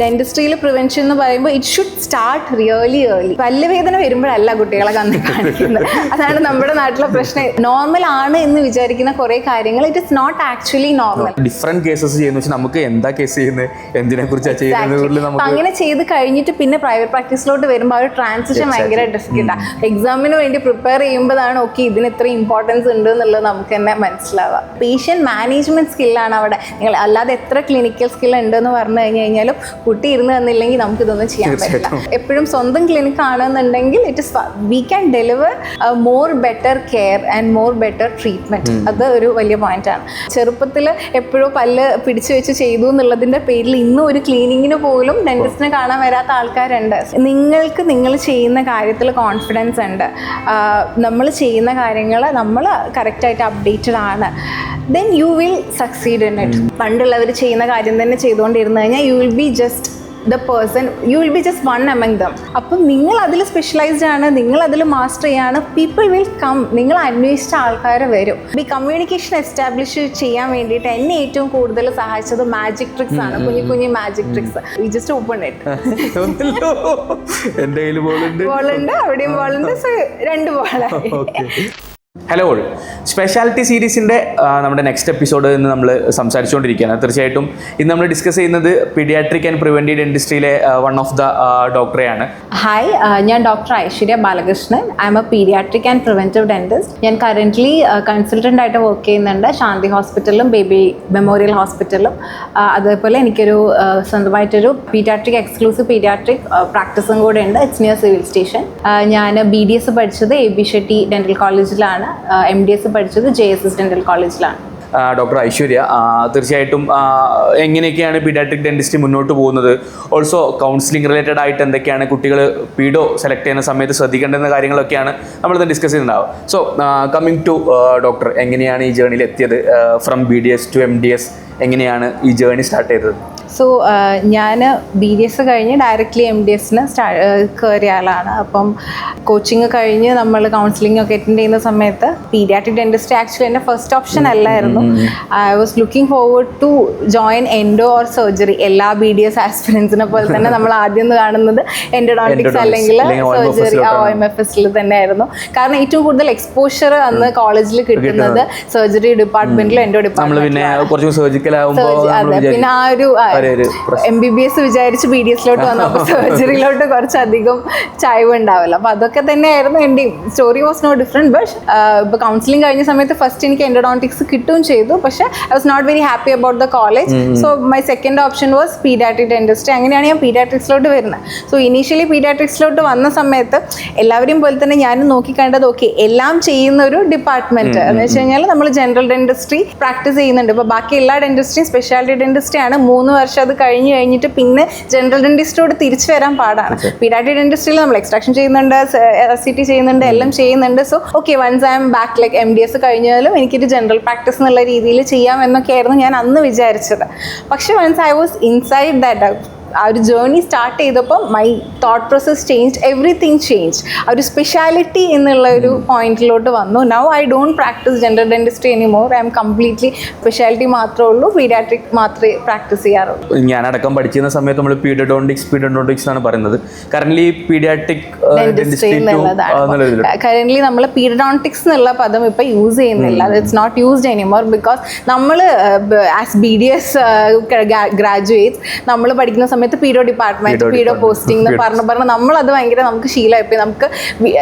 ഡെന്റിസ്ട്രിയിൽ prevention എന്ന് പറയുമ്പോൾ it should start really early. പല്ലുവേദന വരുമ്പോഴല്ല കുട്ടികളെ കണ്ണ് കാണിക്കുന്നത്. അതാണ് നമ്മുടെ നാട്ടിലെ പ്രശ്നം. നോർമൽ ആണ് എന്ന് വിചാരിക്കുന്ന കുറെ കാര്യങ്ങൾ it is not actually normal. Different cases ചെയ്യുന്ന വെച്ചാൽ നമുക്ക് എന്താ കേസ് ചെയ്യുന്നത്, എന്തിനെ കുറിച്ചാണ് ചെയ്യുന്നത്. അങ്ങനെ ചെയ്ത് കഴിഞ്ഞിട്ട് പിന്നെ പ്രൈവറ്റ് പ്രാക്ടീസിലോട്ട് വരുമ്പോൾ ആ ഒരു ട്രാൻസിഷൻ ഭയങ്കര ഡിഫിക്കൽട്ടാണ്. എക്സാമിന് വേണ്ടി പ്രിപ്പയർ ചെയ്യുമ്പോഴാണ് ഓക്കെ ഇതിന് ഇത്ര ഇമ്പോർട്ടൻസ് ഉണ്ട് എന്നുള്ളത് നമുക്ക് തന്നെ മനസ്സിലാവുക. പേഷ്യന്റ് മാനേജ്മെന്റ് സ്കില്ലാണ് അവിടെ. നിങ്ങൾ അല്ലാതെ എത്ര ക്ലിനിക്കൽ സ്കിൽ ഉണ്ടെന്ന് പറഞ്ഞു കഴിഞ്ഞാലും കുട്ടി ഇരുന്ന് തന്നില്ലെങ്കിൽ നമുക്ക് ഇതൊന്നും ചെയ്യാൻ പറ്റില്ല. എപ്പോഴും സ്വന്തം ക്ലിനിക് ആണെന്നുണ്ടെങ്കിൽ it is we can deliver more better care and more better treatment. അത് ഒരു വലിയ പോയിന്റാണ്. ചെറുപ്പത്തിൽ എപ്പോഴോ പല്ല് പിടിച്ചു വെച്ച് ചെയ്തു എന്നുള്ളതിന്റെ പേരിൽ ഇന്നും ഒരു ക്ലീനിങ്ങിന് പോലും ഡെന്റിസ്റ്റിനെ കാണാൻ വരാത്ത ആൾക്കാരുണ്ട്. നിങ്ങൾക്ക് നിങ്ങൾ ചെയ്യുന്ന കാര്യത്തിൽ കോൺഫിഡൻസ് ഉണ്ട്, നമ്മൾ ചെയ്യുന്ന കാര്യങ്ങൾ നമ്മൾ കറക്റ്റായിട്ട് അപ്ഡേറ്റഡ് ആണ്, then you will succeed in it. പണ്ടുള്ളവർ ചെയ്യുന്ന കാര്യം തന്നെ ചെയ്തുകൊണ്ടിരുന്നു കഴിഞ്ഞാൽ you will be just the person, you will be just one among them. അപ്പം നിങ്ങൾ അതിൽ സ്പെഷ്യലൈസ്ഡ് ആണ്, നിങ്ങൾ അതിൽ മാസ്റ്റർ ചെയ്യാണ്, പീപ്പിൾ വിൽ കം. നിങ്ങൾ അന്വേഷിച്ച ആൾക്കാർ വരും. ഈ കമ്മ്യൂണിക്കേഷൻ എസ്റ്റാബ്ലിഷ് ചെയ്യാൻ വേണ്ടിയിട്ട് എന്നെ ഏറ്റവും കൂടുതൽ സഹായിച്ചത് മാജിക് ട്രിക്സ് ആണ്. കുഞ്ഞു magic tricks. We just open it. എൻ്റെ കയ്യിൽ ബോളുണ്ട്, അവിടെയും ബോളുണ്ട്. സോ 2 ബോളായി. ഹലോ ഓൾ, സ്പെഷ്യാലിറ്റി സീരീസിൻ്റെ നമ്മുടെ നെക്സ്റ്റ് എപ്പിസോഡ് ഇന്ന് നമ്മൾ സംസാരിച്ചുകൊണ്ടിരിക്കുകയാണ്. തീർച്ചയായിട്ടും ഇന്ന് നമ്മൾ ഡിസ്കസ് ചെയ്യുന്നത് പീഡിയാട്രിക് ആൻഡ് പ്രിവെൻറ്റീവ് ഡെന്റിസ്ട്രിയിലെ വൺ ഓഫ് ദ ഡോക്ടറെയാണ്. ഹായ്, ഞാൻ doctor Aishwarya Balakrishnan. I am a paediatric and preventive dentist. ഞാൻ കറൻ്റ്ലി കൺസൾട്ടൻ്റ് ആയിട്ട് വർക്ക് ചെയ്യുന്നുണ്ട് ശാന്തി ഹോസ്പിറ്റലിലും ബേബി മെമ്മോറിയൽ ഹോസ്പിറ്റലിലും. അതേപോലെ എനിക്കൊരു സ്വന്തമായിട്ടൊരു പീഡിയാട്രിക് എക്സ്ക്ലൂസീവ് പീഡിയാട്രിക് പ്രാക്ടീസും കൂടെ ഉണ്ട്. It's near civil station. ഞാൻ BDS പഠിച്ചത് AB ഷെട്ടി ഡെന്റൽ കോളേജിലാണ്. MDS പഠിച്ചത് JSS ഡെന്റൽ കോളേജിലാണ്. ഡോക്ടർ ഐശ്വര്യ, തീർച്ചയായിട്ടും എങ്ങനെയൊക്കെയാണ് പീഡിയാട്രിക് ഡെന്റിസ്ട്രി മുന്നോട്ട് പോകുന്നത്, ഓൾസോ കൗൺസിലിംഗ് റിലേറ്റഡ് ആയിട്ട് എന്തൊക്കെയാണ് കുട്ടികൾ പീഡോ സെലക്ട് ചെയ്യുന്ന സമയത്ത് ശ്രദ്ധിക്കേണ്ടുന്ന കാര്യങ്ങളൊക്കെയാണ് നമ്മളിത് ഡിസ്കസ് ചെയ്യുന്നുണ്ടാവും. സോ കമ്മിങ് ടു ഡോക്ടർ, എങ്ങനെയാണ് ഈ ജേർണിയിൽ എത്തിയത്? ഫ്രം BDS ടു MDS എങ്ങനെയാണ് ഈ ജേർണി സ്റ്റാർട്ട് ചെയ്തത്? സോ ഞാൻ BDS കഴിഞ്ഞ് ഡയറക്റ്റ്ലി MDSന് കയറിയ ആളാണ്. അപ്പം കോച്ചിങ് കഴിഞ്ഞ് നമ്മൾ കൗൺസിലിംഗ് ഒക്കെ അറ്റൻഡ് ചെയ്യുന്ന സമയത്ത് പീഡിയാട്രിക് ഡെന്റിസ്ട്രി ആക്ച്വലി എൻ്റെ ഫസ്റ്റ് ഓപ്ഷൻ അല്ലായിരുന്നു. I was looking forward to join endo or surgery. എല്ലാ BDS ആസ്പിറൻസിനെ പോലെ തന്നെ നമ്മൾ ആദ്യം കാണുന്നത് എൻഡോഡോണ്ടിക്സ് അല്ലെങ്കിൽ സർജറി OMFSൽ തന്നെയായിരുന്നു. കാരണം ഏറ്റവും കൂടുതൽ എക്സ്പോഷർ അന്ന് കോളേജിൽ കിട്ടുന്നത് സർജറി ഡിപ്പാർട്ട്മെന്റിലും എൻഡോ ഡിപ്പാർട്ട്മെന്റിലും. പിന്നെ ആ ഒരു MBBS വിചാരിച്ച് BDSലോട്ട് വന്നപ്പോൾ സർജറിയിലോട്ട് കുറച്ചധികം ചായ്വ് ഉണ്ടാവില്ല. അപ്പോൾ അതൊക്കെ തന്നെയായിരുന്നു എൻ്റെ story. Was no different. But ഇപ്പോൾ കൗൺസിലിംഗ് കഴിഞ്ഞ സമയത്ത് ഫസ്റ്റ് എനിക്ക് എൻഡോഡോണ്ടിക്സ് കിട്ടുകയും ചെയ്തു. പക്ഷേ I was not very happy about the college. So my second option was paediatric dentistry. അങ്ങനെയാണ് ഞാൻ പീഡിയാട്രിക്സിലോട്ട് വരുന്നത്. സോ ഇനീഷ്യലി പീഡിയാട്രിക്സിലോട്ട് വന്ന സമയത്ത് എല്ലാവരെയും പോലെ തന്നെ ഞാൻ നോക്കിക്കണ്ടത് ഓക്കെ എല്ലാം ചെയ്യുന്ന ഒരു ഡിപ്പാർട്ട്മെൻറ്റ് എന്ന് വെച്ച് കഴിഞ്ഞാൽ നമ്മൾ ജനറൽ ഡെന്റിസ്ട്രി പ്രാക്ടീസ് ചെയ്യുന്നുണ്ട്. ഇപ്പോൾ ബാക്കി എല്ലാ ഡെന്റിസ്ട്രിയും സ്പെഷ്യാലിറ്റി ഡെന്റിസ്ട്രി ആണ്. 3 വർഷം അത് കഴിഞ്ഞിട്ട് പിന്നെ ജനറൽ ഡെന്റിസ്റ്റിലോട് തിരിച്ചു വരാൻ പാടാണ്. പീഡിയാട്രിക് ഡെന്റിസ്ട്രിയിൽ നമ്മൾ എക്സ്ട്രാക്ഷൻ ചെയ്യുന്നുണ്ട്, SCT ചെയ്യുന്നുണ്ട്, എല്ലാം ചെയ്യുന്നുണ്ട്. So okay once I am back like MDS കഴിഞ്ഞാലും എനിക്കൊരു ജനറൽ പ്രാക്ടീസ് എന്നുള്ള രീതിയിൽ ചെയ്യാം എന്നൊക്കെയായിരുന്നു ഞാൻ അന്ന് വിചാരിച്ചത്. പക്ഷേ once I was inside that ആ ഒരു ജേർണി സ്റ്റാർട്ട് ചെയ്തപ്പോൾ my thought process change, everything change. ആ ഒരു സ്പെഷ്യാലിറ്റി എന്നുള്ള ഒരു പോയിന്റിലോട്ട് വന്നു. Now I don't practise general dentistry anymore. I am completely speciality മാത്രമേ ഉള്ളൂ, പീഡിയാട്രിക് മാത്രമേ പ്രാക്ടീസ് ചെയ്യാറുള്ളൂ. ഞാനടക്കം പഠിച്ചിരുന്ന സമയത്ത് നമ്മൾ പീഡിയോഡോണ്ടിക്സ് എന്നാണ് പറയുന്നത്. കറന്റ്ലി പീഡിയാട്രിക് ഡെന്റിസ്ട്രി എന്നുള്ളതാണ്. കറന്റ്ലി നമ്മൾ പീഡിയോഡോണ്ടിക്സ് എന്നുള്ള പദം ഇപ്പം യൂസ് ചെയ്യുന്നില്ല. It's not used anymore because നമ്മൾ ആസ് BDS ഗ്രാജുവേറ്റ്സ് നമ്മൾ പഠിക്കുന്ന സമയത്ത് പീഡോ ഡിപ്പാർട്ട്മെന്റ്, പീഡോ പോസ്റ്റിംഗ് എന്ന് പറഞ്ഞ് നമ്മളത് ഭയങ്കര നമുക്ക് ശീലമായി.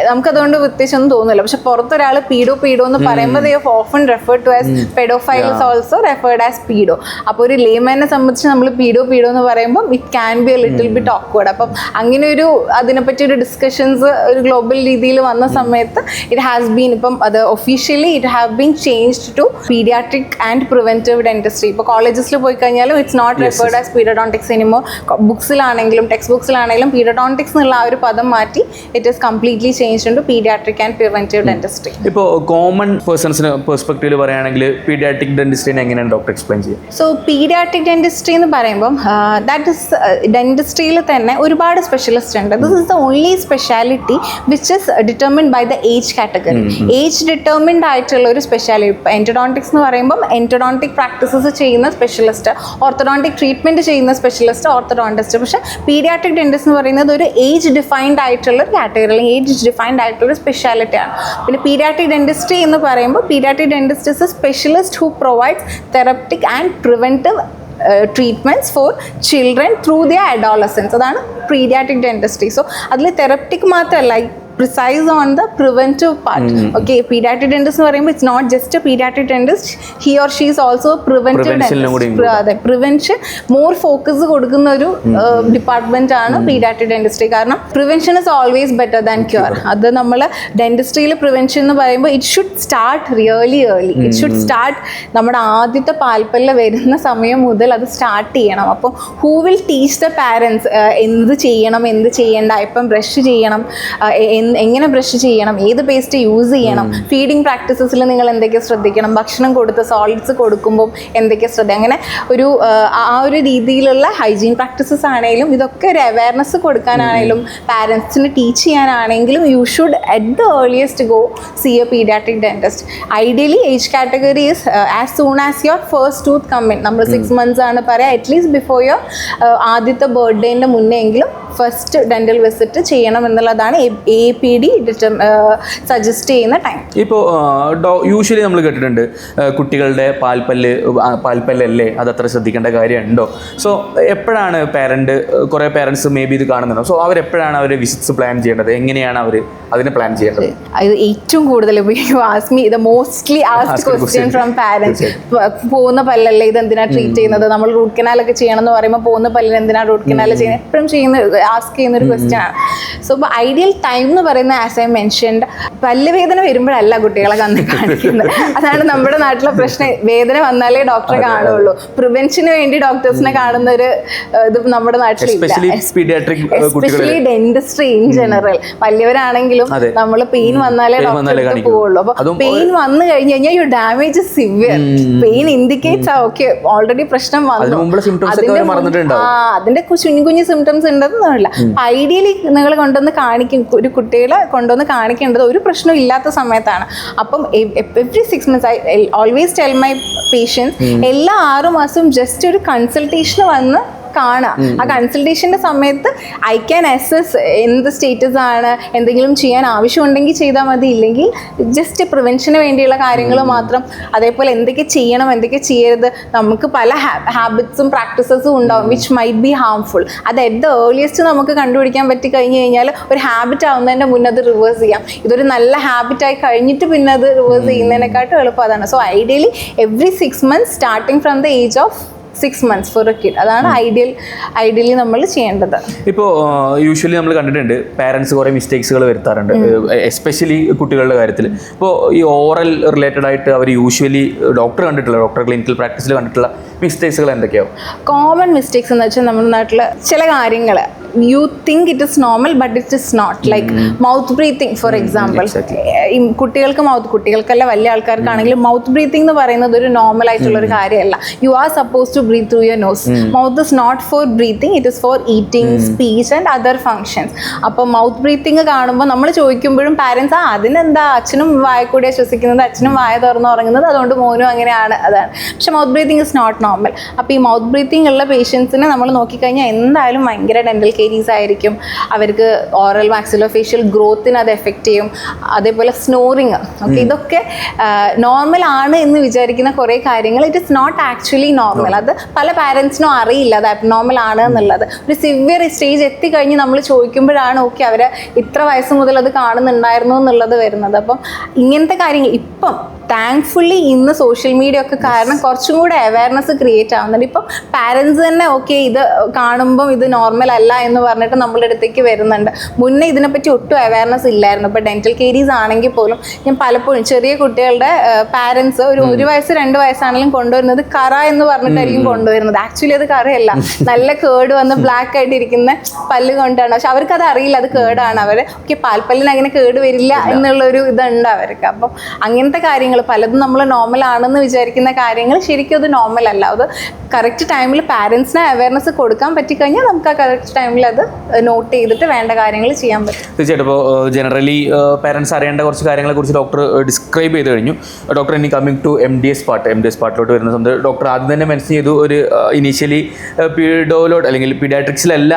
നമുക്കതുകൊണ്ട് വ്യത്യാസമൊന്നും തോന്നുന്നില്ല. പക്ഷെ പുറത്തൊരാൾ പീഡോ എന്ന് പറയുമ്പോൾ they have often referred to as paedophiles also referred as paedo. അപ്പോൾ ഒരു ലേമാനെ സംബന്ധിച്ച് നമ്മൾ പീഡോ എന്ന് പറയുമ്പോൾ it can be a little bit awkward. അപ്പം അങ്ങനെ ഒരു അതിനെപ്പറ്റി ഒരു ഡിസ്കഷൻസ് ഒരു ഗ്ലോബൽ രീതിയിൽ വന്ന സമയത്ത് ഇറ്റ് ഹാസ് ബീൻ ഇപ്പം അത് officially it have been changed to paediatric and preventive dentistry. ഇപ്പോൾ കോളേജസിൽ പോയി കഴിഞ്ഞാലും it's not referred as paedodontics anymore. ബുക്സിലാണെങ്കിലും ടെക്സ്റ്റ് ബുക്സിലാണെങ്കിലും പീഡിയോഡോണ്ടിക്സ് എന്നുള്ള ആ ഒരു പദം മാറ്റി it is completely change into paediatric and preventive dentistry. ഇപ്പോൾ കോമൺ പേഴ്സൺസിന് പെർസ്പെക്റ്റീവിൽ പറയുകയാണെങ്കിൽ പീഡിയാട്രിക് ഡെന്റിസ്ട്രിനെ എങ്ങനെയാണ് ഡോക്ടർ എക്സ്പ്ലെയിൻ ചെയ്യുക? സോ പീഡിയാട്രിക് ഡെന്റിസ്ട്രി എന്ന് പറയുമ്പം ദാറ്റ് ഇസ് ഡെന്റിസ്ട്രിയിൽ തന്നെ ഒരുപാട് സ്പെഷ്യലിസ്റ്റ് ഉണ്ട്. This is the only speciality which is determined by the age category. Age determined ആയിട്ടുള്ള ഒരു സ്പെഷ്യാലിറ്റി. ഇപ്പോൾ എൻറ്റോഡോണ്ടിക്സ് എന്ന് പറയുമ്പം എൻറ്റോഡോണ്ടിക് പ്രാക്ടീസസ് ചെയ്യുന്ന സ്പെഷ്യലിസ്റ്റ്, ഓർത്തഡോണ്ടിക് ട്രീറ്റ്മെൻറ്റ് ചെയ്യുന്ന സ്പെഷ്യലിസ്റ്റ്, ഓർത്തോഡോണ്ടിസ്റ്റ്. പക്ഷേ പീഡിയാട്രിക് ഡെന്റിസ്റ്റ് എന്ന് പറയുന്നത് ഒരു ഏജ് ഡിഫൈൻഡ് ആയിട്ടുള്ള ഒരു കാറ്റഗറി, അല്ലെങ്കിൽ ഏജ് ഡിഫൈൻഡ് ആയിട്ടുള്ള ഒരു സ്പെഷ്യാലിറ്റിയാണ്. പിന്നെ പീഡിയാട്രിക് ഡെന്റിസ്ട്രി എന്ന് പറയുമ്പോൾ paediatric dentist is a specialist who provides therapeutic and preventive treatments for children through their adolescence. അതാണ് പീഡിയാട്രിക് ഡെന്റിസ്ട്രി. സോ അതിൽ തെറപ്റ്റിക് മാത്രമല്ല, precise on the preventive part. Okay, pediatric dentist എന്ന് പറയുമ്പോൾ it's not just a pediatric dentist, he or she is also a preventive dentist. അതെ, prevention more focus കൊടുക്കുന്ന ഒരു department ആണ് pediatric dentistry. കാരണം prevention is always better than cure. അത് നമ്മൾ ഡെന്റിസ്ട്രിയിൽ പ്രിവെൻഷൻ എന്ന് പറയുമ്പോൾ it should start really early. It should start നമ്മുടെ ആദ്യത്തെ പാൽപ്പല്ല് വരുന്ന സമയം മുതൽ അത് സ്റ്റാർട്ട് ചെയ്യണം. അപ്പം who will teach the parents എന്ത് ചെയ്യണം, എന്ത് ചെയ്യണ്ട, ഇപ്പം ബ്രഷ് ചെയ്യണം, എങ്ങനെ ബ്രഷ് ചെയ്യണം, ഏത് പേസ്റ്റ് യൂസ് ചെയ്യണം, ഫീഡിങ് പ്രാക്ടീസസിൽ നിങ്ങൾ എന്തൊക്കെ ശ്രദ്ധിക്കണം, ഭക്ഷണം കൊടുത്ത് സോളിഡ്സ് കൊടുക്കുമ്പോൾ എന്തൊക്കെ ശ്രദ്ധിക്കണം, അങ്ങനെ ഒരു ആ ഒരു രീതിയിലുള്ള ഹൈജീൻ പ്രാക്ടീസസ് ആണെങ്കിലും ഇതൊക്കെ ഒരു അവയർനെസ് കൊടുക്കാനാണെങ്കിലും പാരൻസിന് ടീച്ച് ചെയ്യാനാണെങ്കിലും you should at the earliest go see a pediatric dentist. Ideally age category is as soon as your first tooth come in. നമ്മൾ 6 months ആണ് പറയാം, അറ്റ്ലീസ്റ്റ് ബിഫോർ യുവർ ആദ്യത്തെ ബർത്ത്ഡേൻ്റെ മുന്നേ എങ്കിലും ഫസ്റ്റ് ഡെന്റൽ വിസിറ്റ് ചെയ്യണം എന്നുള്ളതാണ് APD സജസ്റ്റ് ചെയ്യുന്ന time. ഇപ്പോൾ യൂഷ്വലി നമ്മൾ കേട്ടിട്ടുണ്ട് കുട്ടികളുടെ പാൽപ്പല്ലല്ലേ അതത്ര ശ്രദ്ധിക്കേണ്ട കാര്യമുണ്ടോ? സോ എപ്പോഴാണ് കുറേ പേരൻസ് മേ ബി ഇത് കാണുന്നുണ്ടോ? സോ അവരെപ്പോഴാണ് അവർ വിസിറ്റ്സ് പ്ലാൻ ചെയ്യേണ്ടത്? എങ്ങനെയാണ് അവർ അതിനെ പ്ലാൻ ചെയ്യേണ്ടത്? അത് ഏറ്റവും കൂടുതൽ mostly asked question from parents. പോകുന്ന പല്ലല്ലേ, ഇത് എന്തിനാ ട്രീറ്റ് ചെയ്യുന്നത്? നമ്മൾ റൂട്ട് കനാലൊക്കെ ചെയ്യണം എന്ന് പറയുമ്പോൾ പോകുന്ന പല്ലിന് എന്തിനാ റൂട്ട് കനാൽ ചെയ്യുന്നത്? എപ്പോഴും ആസ്ക് ചെയ്യുന്ന ഒരു ക്വസ്റ്റ്യൻ ആണ്. സോ ഇപ്പോൾ ഐഡിയൽ ടൈം എന്ന് പറയുന്ന ആസ് ഐ മെൻഷൻഡ് പല്ലുവേദന വരുമ്പോഴല്ല കുട്ടികളെ കാണിക്കുന്നത്. അതാണ് നമ്മുടെ നാട്ടിലെ പ്രശ്നം. വേദന വന്നാലേ ഡോക്ടറെ കാണുള്ളൂ. പ്രിവെൻഷന് വേണ്ടി ഡോക്ടേഴ്സിനെ കാണുന്ന ഒരു ഇത് നമ്മുടെ നാട്ടിലില്ല. Especially dentistry in general. വലിയവരാണെങ്കിലും നമ്മൾ പെയിൻ വന്നാലേ ഡോക്ടറെ പോവുള്ളൂ. അപ്പൊ പെയിൻ വന്നു കഴിഞ്ഞു കഴിഞ്ഞാൽ you damage severe. Pain indicates okay already പ്രശ്നം വന്നു, അതിന്റെ കുഞ്ഞു കുഞ്ഞു സിംറ്റംസ് ഉണ്ടെന്നില്ല. ഐഡിയലി നിങ്ങൾ കൊണ്ടുവന്ന് ഒരു കുട്ടികളെ കൊണ്ടുവന്ന് കാണിക്കേണ്ടത് ഒരു പ്രശ്നം ഇല്ലാത്ത സമയത്താണ്. അപ്പം every 6 months I always tell my patients എല്ലാ 6 മാസവും ജസ്റ്റ് ഒരു കൺസൾട്ടേഷൻ വന്ന് കാണുക. ആ കൺസൾട്ടേഷൻ്റെ സമയത്ത് ഐ ക്യാൻ അസസ് എന്ത് സ്റ്റേറ്റസ് ആണ്, എന്തെങ്കിലും ചെയ്യാൻ ആവശ്യമുണ്ടെങ്കിൽ ചെയ്താൽ മതി, ഇല്ലെങ്കിൽ ജസ്റ്റ് പ്രിവെൻഷന് വേണ്ടിയുള്ള കാര്യങ്ങൾ മാത്രം. അതേപോലെ എന്തൊക്കെ ചെയ്യണം, എന്തൊക്കെ ചെയ്യരുത്. നമുക്ക് പല ഹാബിറ്റ്സും പ്രാക്ടീസസും ഉണ്ടാവും വിച്ച് മൈറ്റ് ബി ഹാംഫുൾ. അത് അറ്റ് ദ ഏർലിയസ്റ്റ് നമുക്ക് കണ്ടുപിടിക്കാൻ പറ്റി കഴിഞ്ഞ് കഴിഞ്ഞാൽ ഒരു ഹാബിറ്റ് ആവുന്നതിൻ്റെ മുന്നേ അത് റിവേഴ്സ് ചെയ്യാം. ഇതൊരു നല്ല ഹാബിറ്റായി കഴിഞ്ഞിട്ട് പിന്നെ അത് റിവേഴ്സ് ചെയ്യുന്നതിനെക്കാട്ടും എളുപ്പം അതാണ്. So ideally every 6 months starting from the age of 6 months for a kid. അതാണ് ഐഡിയലി നമ്മൾ ചെയ്യേണ്ടത്. ഇപ്പോൾ യൂഷ്വലി നമ്മൾ കണ്ടിട്ടുണ്ട് പാരൻസ് കുറേ മിസ്റ്റേക്സുകൾ വരുത്താറുണ്ട്, എസ്പെഷ്യലി കുട്ടികളുടെ കാര്യത്തിൽ. ഇപ്പോൾ ഈ ഓറൽ റിലേറ്റഡ് ആയിട്ട് അവർ യൂഷ്വലി ഡോക്ടർ ക്ലിനിക്കൽ പ്രാക്ടീസിൽ കണ്ടിട്ടുള്ള മിസ്റ്റേക്സുകൾ എന്തൊക്കെയാവും? കോമൺ മിസ്റ്റേക്സ് എന്ന് വെച്ചാൽ നമ്മുടെ നാട്ടിൽ ചില കാര്യങ്ങൾ you think it is normal but it is not. Like mouth breathing for example. കുട്ടികൾക്കല്ല വലിയ ആൾക്കാർക്കാണെങ്കിലും മൗത്ത് ബ്രീത്തിങ് എന്ന് പറയുന്നത് ഒരു നോർമൽ ആയിട്ടുള്ള ഒരു കാര്യമല്ല. You are suppose to breathe through your nose. Mouth is not for breathing, it is for eating, speech and other functions. അപ്പോൾ മൗത്ത് ബ്രീത്തിങ് കാണുമ്പോൾ നമ്മൾ ചോദിക്കുമ്പോഴും പാരൻസ് അതിനെന്താ, അച്ഛനും വായ കൂടിയാണ് ശ്വസിക്കുന്നത്, അച്ഛനും വായ തുറന്ന് ഉറങ്ങുന്നത്, അതുകൊണ്ട് മോനും അങ്ങനെയാണ്, അതാണ്. പക്ഷെ mouth breathing is not normal. അപ്പോൾ ഈ മൗത്ത് ബ്രീത്തിങ് ഉള്ള പേഷ്യൻസിനെ നമ്മൾ നോക്കിക്കഴിഞ്ഞാൽ എന്തായാലും ഭയങ്കര ഡെന്റൽ കേരീസ് ആയിരിക്കും. അവർക്ക് ഓറൽ മാക്സിലോഫേഷ്യൽ ഗ്രോത്തിന് അത് എഫക്റ്റ് ചെയ്യും. അതേപോലെ സ്നോറിങ്, ഓക്കെ, ഇതൊക്കെ നോർമൽ ആണ് എന്ന് വിചാരിക്കുന്ന കുറേ കാര്യങ്ങൾ it is not actually normal. അത് പല പാരൻസിനും അറിയില്ല അത് അബ്നോർമൽ ആണ് എന്നുള്ളത്. ഒരു സിവിയർ സ്റ്റേജ് എത്തിക്കഴിഞ്ഞ് നമ്മൾ ചോദിക്കുമ്പോഴാണ് ഓക്കെ അവർ ഇത്ര വയസ്സ് മുതൽ അത് കാണുന്നുണ്ടായിരുന്നു എന്നുള്ളത് വരുന്നത്. അപ്പം ഇങ്ങനത്തെ കാര്യങ്ങൾ ഇപ്പം താങ്ക്ഫുള്ളി ഇന്ന് സോഷ്യൽ മീഡിയ ഒക്കെ കാരണം കുറച്ചും കൂടെ അവയർനെസ് ക്രിയേറ്റ് ആവുന്നുണ്ട്. ഇപ്പം പാരൻസ് തന്നെ ഓക്കെ ഇത് കാണുമ്പം ഇത് നോർമൽ അല്ല എന്ന് പറഞ്ഞിട്ട് നമ്മളുടെ അടുത്തേക്ക് വരുന്നുണ്ട്. മുന്നേ ഇതിനെപ്പറ്റി ഒട്ടും അവയർനെസ് ഇല്ലായിരുന്നു. ഇപ്പോൾ ഡെന്റൽ കേരീസ് ആണെങ്കിൽ പോലും ഞാൻ പലപ്പോഴും ചെറിയ കുട്ടികളുടെ പാരൻസ് ഒരു 1 വയസ്സ് 2 വയസ്സാണെങ്കിലും കൊണ്ടുവരുന്നത് കറ എന്ന് പറഞ്ഞിട്ടായിരിക്കും കൊണ്ടുവരുന്നത്. ആക്ച്വലി അത് കറയല്ല, നല്ല കേട് വന്ന് ബ്ലാക്ക് ആയിട്ട് ഇരിക്കുന്ന പല്ല് കൊണ്ടാണ്. പക്ഷെ അവർക്ക് അത് അറിയില്ല, അത് കേടാണ്. അവർ ഓക്കെ പാൽപ്പല്ലിന് അങ്ങനെ കേട് വരില്ല എന്നുള്ളൊരു ഇതുണ്ട് അവർക്ക്. അപ്പം അങ്ങനത്തെ കാര്യങ്ങൾ കാര്യങ്ങൾ പലതും നമ്മൾ നോർമൽ ആണെന്ന് വിചാരിക്കുന്ന കാര്യങ്ങൾ ശരിക്കും അത് നോർമൽ അല്ല. അത് കറക്റ്റ് ടൈമിൽ പാരൻസിനെ അവയർനെസ് കൊടുക്കാൻ പറ്റിക്കഴിഞ്ഞാൽ നമുക്ക് ആ കറക്റ്റ് ടൈമിൽ അത് നോട്ട് ചെയ്തിട്ട് വേണ്ട കാര്യങ്ങൾ ചെയ്യാൻ പറ്റും. തീർച്ചയായിട്ടും. ഇപ്പോൾ ജനറലി പാരൻസ് അറിയേണ്ട കുറച്ച് കാര്യങ്ങളെക്കുറിച്ച് ഡോക്ടർ ഡിസ്ക്രൈബ് ചെയ്ത് കഴിഞ്ഞു. ഡോക്ടർ ഇനി കമ്മിങ് ടു MDS പാർട്ടിലോട്ട് വരുന്ന സമയത്ത് ഡോക്ടർ ആദ്യം തന്നെ മെൻഷൻ ചെയ്തു ഒരു ഇനീഷ്യലി പീഡോയിലോട്ട് അല്ലെങ്കിൽ പീഡിയാട്രിക്സിലല്ല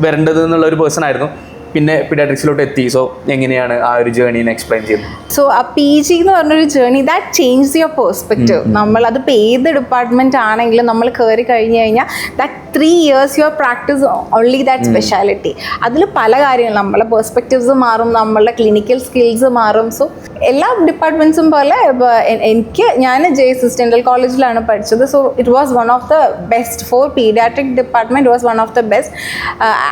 വരേണ്ടത് എന്നുള്ള ഒരു പേഴ്സൺ ആയിരുന്നു. പിന്നെ പീഡിയാട്രിക്സിലോട്ട് എത്തി. സോ എങ്ങനെയാണ് ആ ഒരു ജേർണീനെ എക്സ്പ്ലെയിൻ ചെയ്യുന്നത്? സോ ആ PG എന്ന് പറഞ്ഞൊരു journey that change your perspective. നമ്മൾ അതിപ്പോൾ ഏത് ഡിപ്പാർട്ട്മെന്റ് ആണെങ്കിലും നമ്മൾ കയറി കഴിഞ്ഞ് കഴിഞ്ഞാൽ that 3 years your practice only that speciality. അതിൽ പല കാര്യങ്ങൾ നമ്മളെ പെർസ്പെക്റ്റീവ്സ് മാറും, നമ്മളുടെ ക്ലിനിക്കൽ സ്കിൽസ് മാറും. സോ എല്ലാ ഡിപ്പാർട്ട്മെന്റ്സും പോലെ ഞാൻ JSS ഡെന്റൽ കോളേജിലാണ് പഠിച്ചത്. So it was one of the best for paediatric department was one of the best.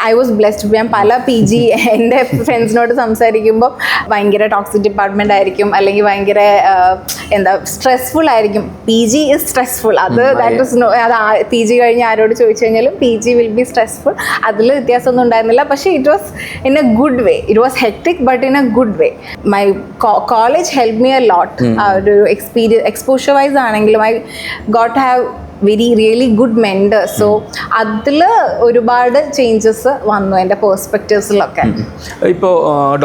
I was blessed. ഞാൻ പല PG എൻ്റെ ഫ്രണ്ട്സിനോട് സംസാരിക്കുമ്പോൾ ഭയങ്കര ടോക്സിക് ഡിപ്പാർട്ട്മെന്റ് ആയിരിക്കും, അല്ലെങ്കിൽ ഭയങ്കര സ്ട്രെസ്ഫുൾ ആയിരിക്കും. PG is stressful. അത് ദാറ്റ് ഇസ് നോ, അത് PG കഴിഞ്ഞ് ആരോട് ചോദിച്ചു കഴിഞ്ഞാലും PG വിൽ ബി സ്ട്രെസ്ഫുൾ. അതിൽ വ്യത്യാസമൊന്നും ഉണ്ടായിരുന്നില്ല. പക്ഷേ it was in a good way. It was hectic but in a good way. My college help me a lot. ഒരു എക്സ്പോഷർ വൈസ് ആണെങ്കിലും I got to have really good mentor. So അതിൽ ഒരുപാട് changes വന്നു എൻ്റെ പേഴ്സ്പെക്റ്റീവ്സിലൊക്കെ. ഇപ്പോൾ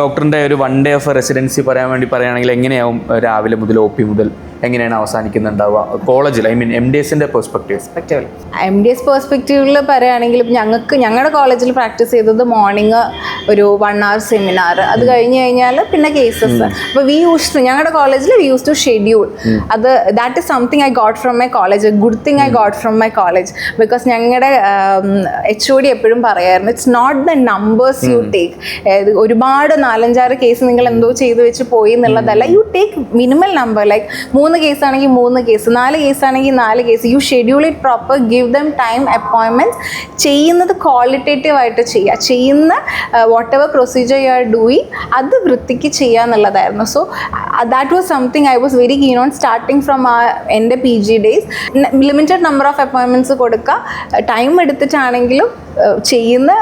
ഡോക്ടറിൻ്റെ ഒരു 1 day of residency പറയുകയാണെങ്കിൽ എങ്ങനെയാവും രാവിലെ മുതൽ OP മുതൽ എങ്ങനെയാണ് അവസാനിക്കുന്നുണ്ടാവുക കോളേജിൽ? I mean MDSൻ്റെ പെർസ്പെക്റ്റീവിൽ. MDS പെർസ്പെക്റ്റീവിൽ പറയുകയാണെങ്കിൽ ഞങ്ങളുടെ കോളേജിൽ പ്രാക്ടീസ് ചെയ്തത് മോർണിംഗ് ഒരു 1 hour സെമിനാർ, അത് കഴിഞ്ഞ് കഴിഞ്ഞാൽ പിന്നെ കേസസ്. അപ്പോൾ ഞങ്ങളുടെ കോളേജിൽ വി യൂസ് ടു ഷെഡ്യൂൾ. അത് that is something I got from my college, a good thing I got from my college. Because ഞങ്ങളുടെ HOD എപ്പോഴും പറയായിരുന്നു it's not the numbers you take. ഒരുപാട് 4-5 കേസ് നിങ്ങൾ എന്തോ ചെയ്ത് വെച്ച് പോയി എന്നുള്ളതല്ല. You take minimal number, like 3 case ആണെങ്കിൽ 3 കേസ്, 4 കേസ് ആണെങ്കിൽ 4 case. You schedule it proper, give them time, appointments. ചെയ്യുന്നത് ക്വാളിറ്റേറ്റീവ് ആയിട്ട് ചെയ്യുന്ന whatever procedure you are doing അത് വൃത്തിക്ക് ചെയ്യുക എന്നുള്ളതായിരുന്നു. So that was something I was very keen on starting from എൻ്റെ PG days. Limited number of appointments കൊടുക്കുക, time എടുത്തിട്ടാണെങ്കിലും ചെയ്യുന്ന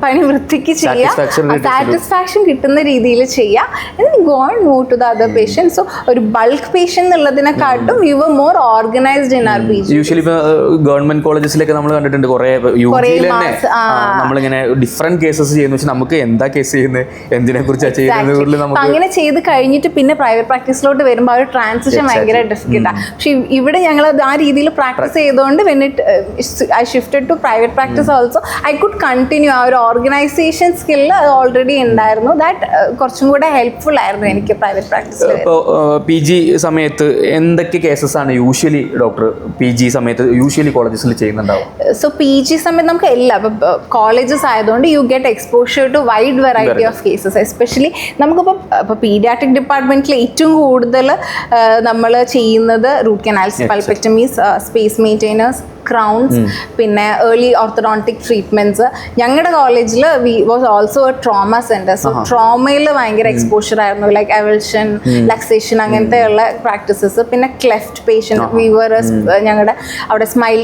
പണി വൃത്തിക്ക് ചെയ്യുക, സാറ്റിസ്ഫാക്ഷൻ കിട്ടുന്ന രീതിയിൽ ചെയ്യുക. Go and move to the other patients. So ഒരു ബൾക്ക് പേഷ്യൻ്റ് എന്നുള്ളതിനെക്കാട്ടും you were more organised in our PG. Usually ഇപ്പോൾ ഗവൺമെന്റ് കോളേജസിലൊക്കെ നമ്മൾ കണ്ടിട്ടുണ്ട് കുറേ നമ്മളിങ്ങനെ ഡിഫറെന്റ് കേസസ് ചെയ്യുന്നു. പക്ഷെ നമുക്ക് എന്താ കേസ് ചെയ്യുന്നത്, എന്തിനെ കുറിച്ചാണ് ചെയ്യുന്നത്, അങ്ങനെ ചെയ്ത് കഴിഞ്ഞിട്ട് പിന്നെ പ്രൈവറ്റ് പ്രാക്ടീസിലോട്ട് വരുമ്പോൾ ആ ഒരു ട്രാൻസിഷൻ ഭയങ്കര ഡിഫിക്കൽട്ടാണ്. പക്ഷെ ഇവിടെ ഞങ്ങൾ ആ രീതിയിൽ പ്രാക്ടീസ് ചെയ്തുകൊണ്ട് I shifted to private practice also I could continue. ആ ഒരു ഓർഗനൈസേഷൻ സ്കില്ല് അത് ഓൾറെഡി ഉണ്ടായിരുന്നു. ദാറ്റ് കുറച്ചും കൂടെ ഹെൽപ്ഫുൾ ആയിരുന്നു എനിക്ക് പ്രൈവറ്റ് പ്രാക്ടീസിൽ. ഇപ്പോൾ PG സമയത്ത് എന്തൊക്കെ കേസസ് ആണ് യൂഷ്വലി ഡോക്ടർ PG സമയത്ത് യൂഷ്വലി കോളേജസിൽ ചെയ്യുന്നുണ്ടാവും? സോ PG സമയത്ത് നമുക്ക് ഇപ്പം കോളേജസ് ആയതുകൊണ്ട് you get exposure to wide variety of cases. Especially നമുക്കിപ്പോൾ പീഡിയാട്രിക് ഡിപ്പാർട്ട്മെന്റിൽ ഏറ്റവും കൂടുതൽ നമ്മൾ ചെയ്യുന്നത് root canals, pulpectomies, space maintainers, crowns, പിന്നെ ഏർലി ഓർത്തഡോണ്ടിക് ട്രീറ്റ്മെന്റ്സ്. ഞങ്ങളുടെ കോളേജിൽ we was also a trauma centre. So ട്രോമയിൽ ഭയങ്കര എക്സ്പോഷർ ആയിരുന്നു, ലൈക്ക് അവൽഷൻ, ലക്സേഷൻ, അങ്ങനത്തെ ഉള്ള പ്രാക്ടീസസ്. പിന്നെ ക്ലെഫ്റ്റ് പേഷ്യൻറ്റ് ഞങ്ങളുടെ അവിടെ സ്മൈൽ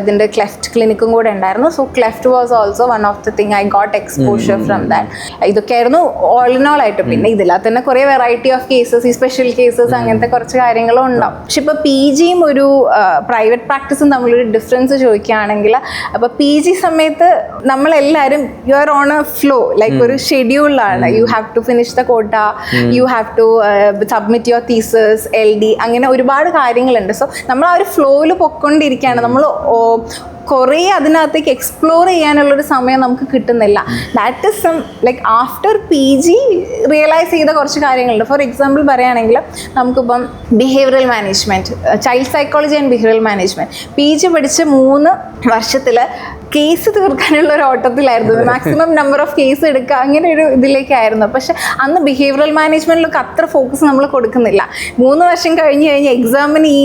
ഇതിൻ്റെ ക്ലെഫ്റ്റ് ക്ലിനിക്കും കൂടെ ഉണ്ടായിരുന്നു. So cleft was also one of the thing I got exposure from that. ഇതൊക്കെയായിരുന്നു ഓൾ ഇൻ ഓൾ ആയിട്ട്. പിന്നെ ഇതിലാ തന്നെ കുറേ വെറൈറ്റി ഓഫ് കേസസ്, ഈ സ്പെഷ്യൽ കേസസ്, അങ്ങനത്തെ കുറച്ച് കാര്യങ്ങളും ഉണ്ടാവും. പക്ഷെ ഇപ്പോൾ PGയും ഒരു പ്രൈവറ്റ് പ്രാക്ടീസും തമ്മിലൊരു ഡിഫറൻസ് ചോദിക്കുകയാണെങ്കിൽ, അപ്പോൾ PG സമയത്ത് നമ്മളെല്ലാവരും you are on a flow, like ഒരു ഷെഡ്യൂളാണ്. You have to finish the quota, you have to submit your thesis, LD, അങ്ങനെ ഒരുപാട് കാര്യങ്ങളുണ്ട്. സോ നമ്മൾ ആ ഒരു ഫ്ലോയിൽ പൊയ്ക്കൊണ്ടിരിക്കുകയാണ്. നമ്മൾ കുറേ അതിനകത്തേക്ക് എക്സ്പ്ലോർ ചെയ്യാനുള്ളൊരു സമയം നമുക്ക് കിട്ടുന്നില്ല. That is like after PG realise ചെയ്ത കുറച്ച് കാര്യങ്ങളുണ്ട്. ഫോർ എക്സാമ്പിൾ പറയുകയാണെങ്കിൽ നമുക്കിപ്പം behavioural management, child psychology and behavioural management PG പഠിച്ച 3 വർഷത്തിൽ കേസ് തീർക്കാനുള്ള ഒരു ഓട്ടത്തിലായിരുന്നു. മാക്സിമം നമ്പർ ഓഫ് കേസ് എടുക്കുക, അങ്ങനെ ഒരു ഇതിലേക്കായിരുന്നു. പക്ഷെ അന്ന് ബിഹേവിയറൽ മാനേജ്മെൻറ്റിലൊക്കെ അത്ര ഫോക്കസ് നമ്മൾ കൊടുക്കുന്നില്ല. 3 വർഷം കഴിഞ്ഞ് എക്സാമിന് ഈ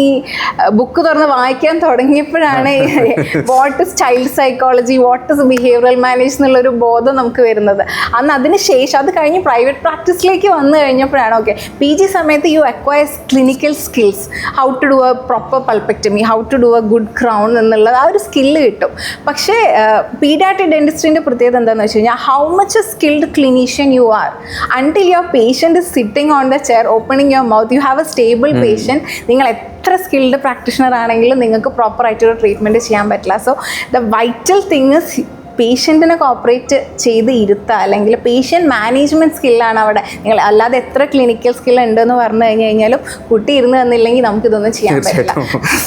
ബുക്ക് തുറന്ന് വായിക്കാൻ തുടങ്ങിയപ്പോഴാണ് what is child psychology, what is behavioural manage എന്നുള്ളൊരു ബോധം നമുക്ക് വരുന്നത്. അന്ന് അതിന് ശേഷം അത് കഴിഞ്ഞ് പ്രൈവറ്റ് പ്രാക്ടീസിലേക്ക് വന്നു കഴിഞ്ഞപ്പോഴാണ് ഓക്കെ പി ജി സമയത്ത് you acquire clinical skills, how to do a proper pulpectomy, how to do a good crown എന്നുള്ളത് ആ ഒരു സ്കില്ല് കിട്ടും. പക്ഷേ പീഡിയാട്രിക് ഡെന്റിസ്റ്റിൻ്റെ പ്രത്യേകത എന്താണെന്ന് വെച്ച് കഴിഞ്ഞാൽ how much A skilled clinician you are until your patient is sitting on the chair opening your mouth, you have A stable patient. നിങ്ങൾ എത്ര സ്കിൽഡ് പ്രാക്ടീഷണർ ആണെങ്കിലും നിങ്ങൾക്ക് പ്രോപ്പറായിട്ടൊരു ട്രീറ്റ്മെൻറ്റ് ചെയ്യാൻ പറ്റില്ല. So the vital thing is പേഷ്യൻറ്റിനെ cooperate ചെയ്ത് ഇരുത്തുക, അല്ലെങ്കിൽ പേഷ്യൻ്റ് മാനേജ്മെൻറ്റ് സ്കില്ലാണ് അവിടെ. നിങ്ങൾ അല്ലാതെ എത്ര ക്ലിനിക്കൽ സ്കിൽ ഉണ്ടെന്ന് പറഞ്ഞു കഴിഞ്ഞാലും കുട്ടി ഇരുന്ന് തന്നില്ലെങ്കിൽ നമുക്കിതൊന്നും ചെയ്യാൻ പറ്റില്ല.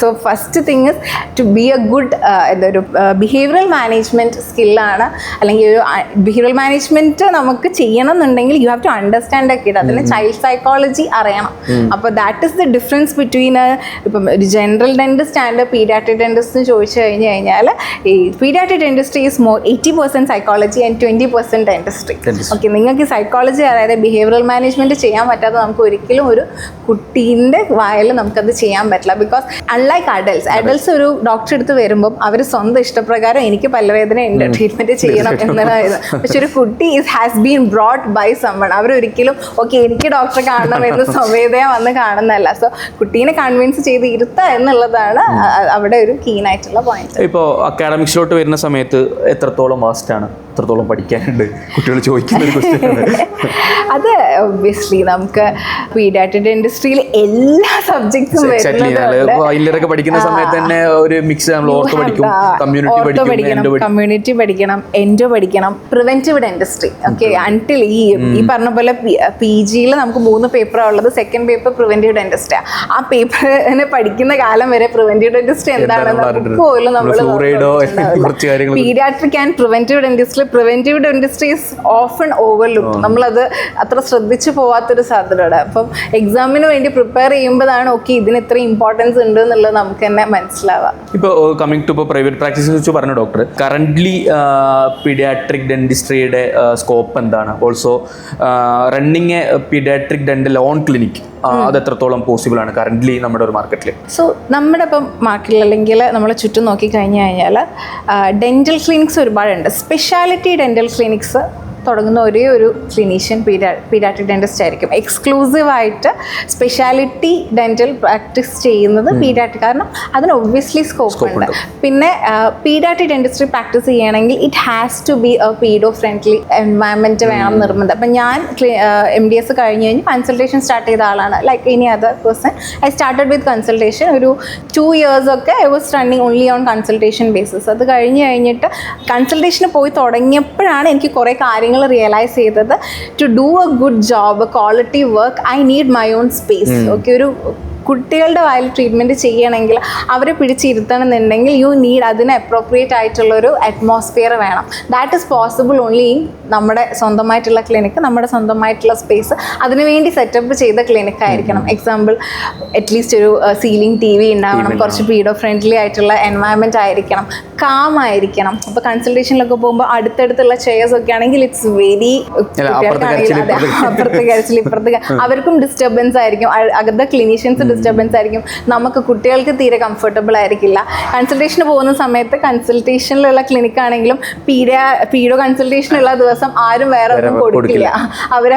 So first thing is to be a good എന്തൊരു ബിഹേവിയറൽ മാനേജ്മെൻറ്റ് സ്കില്ലാണ്. അല്ലെങ്കിൽ ഒരു ബിഹേവിയറൽ മാനേജ്മെൻറ്റ് നമുക്ക് ചെയ്യണം എന്നുണ്ടെങ്കിൽ യു ഹാവ് ടു അണ്ടർസ്റ്റാൻഡ് ഒക്കെ അതിന് ചൈൽഡ് സൈക്കോളജി അറിയണം. അപ്പോൾ that is the difference between ഇപ്പം ഒരു general dentist and paediatric dentist എന്ന് ചോദിച്ചു കഴിഞ്ഞ് കഴിഞ്ഞാൽ ഈ paediatric dentistry is more 80% psychology and 20% dentistry. Okay, നിങ്ങൾക്ക് സൈക്കോളജി അതായത് ബിഹേവിയറൽ മാനേജ്മെൻറ്റ് ചെയ്യാൻ പറ്റാതെ നമുക്ക് ഒരിക്കലും ഒരു കുട്ടീൻ്റെ വായിൽ നമുക്കത് ചെയ്യാൻ പറ്റില്ല. ബിക്കോസ് അൺലൈക്ക് അഡൽട്സ് ഒരു ഡോക്ടറെ അടുത്ത് വരുമ്പം അവർ സ്വന്തം ഇഷ്ടപ്രകാരം എനിക്ക് പല്ലുവേദന ഉണ്ട് ട്രീറ്റ്മെൻറ്റ് ചെയ്യണം എന്നതായത്. പക്ഷെ ഒരു കുട്ടി has been brought by someone. അവരൊരിക്കലും ഓക്കെ എനിക്ക് ഡോക്ടറെ കാണണം എന്ന് സ്വമേധയാ വന്ന് കാണുന്നതല്ല. സോ കുട്ടീനെ കൺവിൻസ് ചെയ്ത് ഇരുത്തുക എന്നുള്ളതാണ് അവിടെ ഒരു കീനായിട്ടുള്ള പോയിന്റ്. ഇപ്പോൾ അക്കാഡമിക്സിലോട്ട് വരുന്ന സമയത്ത് എത്രത്തോളം വാസ്റ്റാണ്, എത്രത്തോളം പഠിക്കാനുണ്ട്, കുട്ടികൾ ചോദിക്കുന്ന ഒരു ക്വസ്റ്റ്യൻ. അത് ഒബ്വിയസ്ലി നമുക്ക് പീഡിയാട്രിക് ഡെന്റിസ്ട്രിയിൽ എല്ലാ സബ്ജക്ട്സും വൈലിയറൊക്കെ പഠിക്കുന്ന സമയത്ത് തന്നെ ഒരു മിക്സ് ഓർത്തോ പഠിക്കും, കമ്മ്യൂണിറ്റി പഠിക്കണം, എൻഡോ പഠിക്കണം, പ്രിവെന്റീവ് ഡെന്റിസ്ട്രി. ഓക്കെ, അൺടിൽ ഈ പറഞ്ഞ പോലെ പി ജിയിൽ നമുക്ക് 3 പേപ്പറാണ് ഉള്ളത്. Second paper preventive dentistry. ആ പേപ്പറിനെ പഠിക്കുന്ന കാലം വരെ പ്രിവെന്റീവ് ഡെന്റിസ്ട്രി എന്താണെന്ന് പോലും നമ്മൾ paediatric and preventive dentistry. Preventive dentistry is often overlook. നമ്മളത് അത്ര ശ്രദ്ധിച്ചു പോവാത്തൊരു സാധ്യതയാണ്. അപ്പം എക്സാമിന് വേണ്ടി പ്രിപ്പയർ ചെയ്യുമ്പോഴാണ് ഓക്കെ ഇതിന് ഇത്ര ഇമ്പോർട്ടൻസ് ഉണ്ട് എന്നുള്ളത് നമുക്ക് തന്നെ മനസ്സിലാവാം. ഇപ്പോൾ കമ്മിങ് ടു ഇപ്പോൾ പ്രൈവറ്റ് പ്രാക്ടീസിനെ കുറിച്ച് പറഞ്ഞു ഡോക്ടർ, കറൻ്റ്ലി പീഡിയാട്രിക് ഡെന്റിസ്ട്രിയുടെ സ്കോപ്പ് എന്താണ്? Also running A paediatric dental on clinic അത് എത്രത്തോളം പോസിബിൾ ആണ് കറൻ്റ്ലി നമ്മുടെ ഒരു മാർക്കറ്റിൽ? സോ നമ്മുടെ ഇപ്പം മാർക്കറ്റിൽ അല്ലെങ്കിൽ നമ്മളെ ചുറ്റും നോക്കി കഴിഞ്ഞു കഴിഞ്ഞാൽ ഡെന്റൽ ക്ലിനിക്സ് ഒരുപാടുണ്ട്. സ്പെഷ്യാലിറ്റി ഡെന്റൽ ക്ലിനിക്സ് തുടങ്ങുന്ന ഒരേ ഒരു ക്ലിനീഷ്യൻ പീഡിയാട്രിക് ഡെന്റിസ്റ്റ് ആയിരിക്കും. എക്സ്ക്ലൂസീവായിട്ട് സ്പെഷ്യാലിറ്റി ഡെന്റൽ പ്രാക്ടീസ് ചെയ്യുന്നത് പീഡിയാട്രിക്. കാരണം അതിന് ഒബ്വിയസ്ലി സ്കോപ്പ് ഉണ്ട്. പിന്നെ പീഡിയാട്രിക് ഡെന്റിസ്ട്രി പ്രാക്ടീസ് ചെയ്യണമെങ്കിൽ it has to be a paedo friendly environment വേണം നിർബന്ധം. അപ്പം ഞാൻ MDS കഴിഞ്ഞ് കൺസൾട്ടേഷൻ സ്റ്റാർട്ട് ചെയ്ത ആളാണ്. Like any other person I started with consultation. ഒരു 2 years ഒക്കെ I was running only on consultation basis. അത് കഴിഞ്ഞിട്ട് കൺസൾട്ടേഷന് പോയി തുടങ്ങിയപ്പോഴാണ് എനിക്ക് കുറേ കാര്യങ്ങൾ റിയലൈസ് ചെയ്തത്. To do a good job, quality work, I need my own space. Okay, ഒരു കുട്ടികളുടെ വായിൽ ട്രീറ്റ്മെൻറ്റ് ചെയ്യണമെങ്കിൽ അവരെ പിടിച്ചിരുത്തണമെന്നുണ്ടെങ്കിൽ യു നീഡ് അതിന് അപ്രോപ്രിയേറ്റ് ആയിട്ടുള്ളൊരു അറ്റ്മോസ്ഫിയർ വേണം. That is possible only in നമ്മുടെ സ്വന്തമായിട്ടുള്ള ക്ലിനിക്ക്, നമ്മുടെ സ്വന്തമായിട്ടുള്ള സ്പേസ് അതിനുവേണ്ടി സെറ്റപ്പ് ചെയ്ത ക്ലിനിക്ക് ആയിരിക്കണം. എക്സാമ്പിൾ അറ്റ്ലീസ്റ്റ് ഒരു സീലിംഗ് TV ഉണ്ടാവണം, കുറച്ച് പീഡോ ഫ്രണ്ട്ലി ആയിട്ടുള്ള എൻവയൺമെൻറ്റ് ആയിരിക്കണം, കാം ആയിരിക്കണം. അപ്പോൾ കൺസൾട്ടേഷനിലൊക്കെ പോകുമ്പോൾ അടുത്തടുത്തുള്ള ചെയർസ് ഒക്കെ ആണെങ്കിൽ ഇറ്റ്സ് വെരി അപ്പുറത്ത് കരച്ചിൽ ഇപ്പുറത്ത് അവർക്കും ഡിസ്റ്റർബൻസ് ആയിരിക്കും, അകത്തെ ക്ലിനീഷ്യൻസ് ഡിസ്റ്റർബൻസ് ആയിരിക്കും, നമുക്ക് കുട്ടികൾക്ക് തീരെ കംഫർട്ടബിൾ ആയിരിക്കില്ല. കൺസൾട്ടേഷന് പോകുന്ന സമയത്ത് കൺസൾട്ടേഷനിലുള്ള ക്ലിനിക്ക് ആണെങ്കിലും പീഡോ കൺസൾട്ടേഷനുള്ള ദിവസം ആരും വേറെ ഒന്നും കൊടുക്കില്ല. അവർ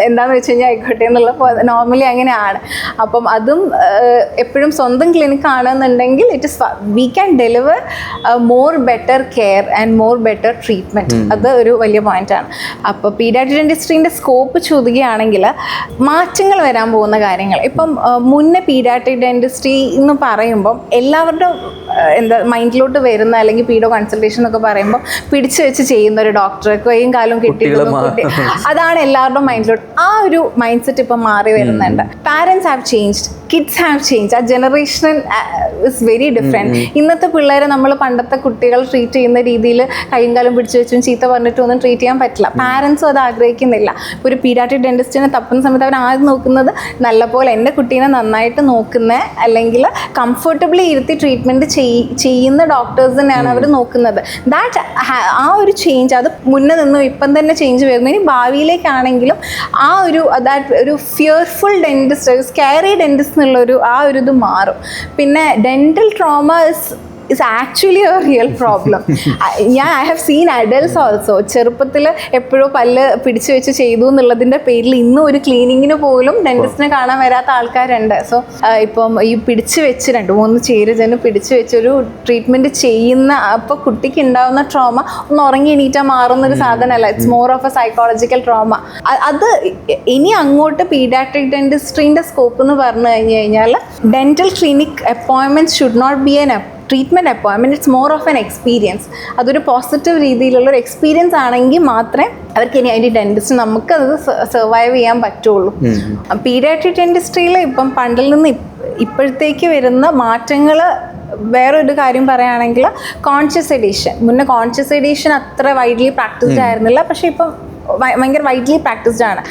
എന്താണെന്ന് വെച്ച് കഴിഞ്ഞാൽ ആയിക്കോട്ടെ എന്നുള്ള നോർമലി അങ്ങനെയാണ്. അപ്പം അതും എപ്പോഴും സ്വന്തം ക്ലിനിക്ക് ആണെന്നുണ്ടെങ്കിൽ it is we can deliver more better care and more better treatment. അത് ഒരു വലിയ പോയിന്റാണ്. അപ്പോൾ പീഡിയാട്രിക് ഡെന്റിസ്ട്രീൻ്റെ സ്കോപ്പ് ചോദിക്കുകയാണെങ്കിൽ മാറ്റങ്ങൾ വരാൻ പോകുന്ന കാര്യങ്ങൾ ഇപ്പം മുന്നേ പീഡിയാട്രിക് ഡെന്റിസ്ട്രി എന്ന് പറയുമ്പം എല്ലാവരുടെ മൈൻഡിലോട്ട് വരുന്ന അല്ലെങ്കിൽ പീഡോ കൺസൾട്ടേഷൻ എന്നൊക്കെ പറയുമ്പോൾ പിടിച്ചു വെച്ച് ചെയ്യുന്ന ഒരു ഡോക്ടറെ കൈയും കാലും കിട്ടിയിരുന്നു അതാണ് എല്ലാവരുടെയും മൈൻഡിലോട്ട്. ആ ഒരു മൈൻഡ് സെറ്റ് ഇപ്പം മാറി വരുന്നുണ്ട്. Parents have changed, kids have change. ആ ജനറേഷൻ ഇസ് വെരി ഡിഫറെൻറ്റ്. ഇന്നത്തെ പിള്ളേരെ നമ്മൾ പണ്ടത്തെ കുട്ടികൾ ട്രീറ്റ് ചെയ്യുന്ന രീതിയിൽ കൈയും കാലം പിടിച്ചു വെച്ചും ചീത്ത പറഞ്ഞിട്ടും ഒന്നും ട്രീറ്റ് ചെയ്യാൻ പറ്റില്ല. പാരൻസും അത് ആഗ്രഹിക്കുന്നില്ല. ഒരു പീഡിയാട്രിക് ഡെന്റിസ്റ്റിനെ തപ്പുന്ന സമയത്ത് അവർ ആദ്യം നോക്കുന്നത് നല്ലപോലെ എൻ്റെ കുട്ടീനെ നന്നായിട്ട് നോക്കുന്ന അല്ലെങ്കിൽ കംഫർട്ടബിളി ഇരുത്തി ട്രീറ്റ്മെൻറ്റ് ചെയ്യുന്ന ഡോക്ടേഴ്സിനെയാണ് അവർ നോക്കുന്നത്. ദാറ്റ് ആ ഒരു ചേഞ്ച് അത് മുന്നേ നിന്നും ഇപ്പം തന്നെ ചേഞ്ച് വരുന്നു. ഇനി ഭാവിയിലേക്കാണെങ്കിലും ആ ഒരു ഫിയർഫുൾ ഡെന്റിസ്റ്റ്, ഒരു സ്കാരി ഡെന്റിസ്റ്റ് എന്നുള്ളൊരു ആ ഒരു ഇത് മാറും. പിന്നെ dental trauma is is actually A real problem. I have seen adults also ചെറുപ്പത്തിൽ എപ്പോഴോ പല്ല് പിടിച്ചു വെച്ച് ചെയ്തു എന്നുള്ളതിൻ്റെ പേരിൽ ഇന്നും ഒരു ക്ലീനിങ്ങിന് പോലും ഡെന്റിസ്റ്റിനെ കാണാൻ വരാത്ത ആൾക്കാരുണ്ട്. സോ ഇപ്പം ഈ പിടിച്ചു വെച്ച് 2-3 ചേരുജന് പിടിച്ചു വെച്ചൊരു ട്രീറ്റ്മെൻറ്റ് ചെയ്യുന്ന അപ്പോൾ കുട്ടിക്ക് ഉണ്ടാകുന്ന ട്രോമ ഒന്ന് ഉറങ്ങി എണീറ്റാൽ മാറുന്നൊരു സാധനമല്ല. It's more of a psychological trauma. അത് ഇനി അങ്ങോട്ട് പീഡിയാട്രിക് ഡെന്റിസ്ട്രീൻ്റെ സ്കോപ്പ് എന്ന് പറഞ്ഞു കഴിഞ്ഞാൽ dental clinic appointments should not be an treatment appointment. It's more of an experience. അതൊരു പോസിറ്റീവ് രീതിയിലുള്ള ഒരു എക്സ്പീരിയൻസ് ആണെങ്കിൽ മാത്രമേ അവർക്ക് ഇനി അതിൻ്റെ ഡെന്റിസ്റ്റ് നമുക്കത് സർവൈവ് ചെയ്യാൻ പറ്റുള്ളൂ. പീഡിയാട്രിക് ഡെന്റിസ്ട്രിയിൽ ഇപ്പം പണ്ടിൽ നിന്ന് ഇപ്പോഴത്തേക്ക് വരുന്ന മാറ്റങ്ങൾ വേറൊരു കാര്യം പറയുകയാണെങ്കിൽ കോൺഷ്യസ് എഡീഷൻ. മുന്നേ കോൺഷ്യസ് എഡീഷൻ അത്ര വൈഡ്ലി പ്രാക്ടീസ്ഡ് ആയിരുന്നില്ല, പക്ഷേ ഇപ്പം ഭയങ്കര വൈഡ്ലി പ്രാക്ടീസ്ഡ് ആണ്.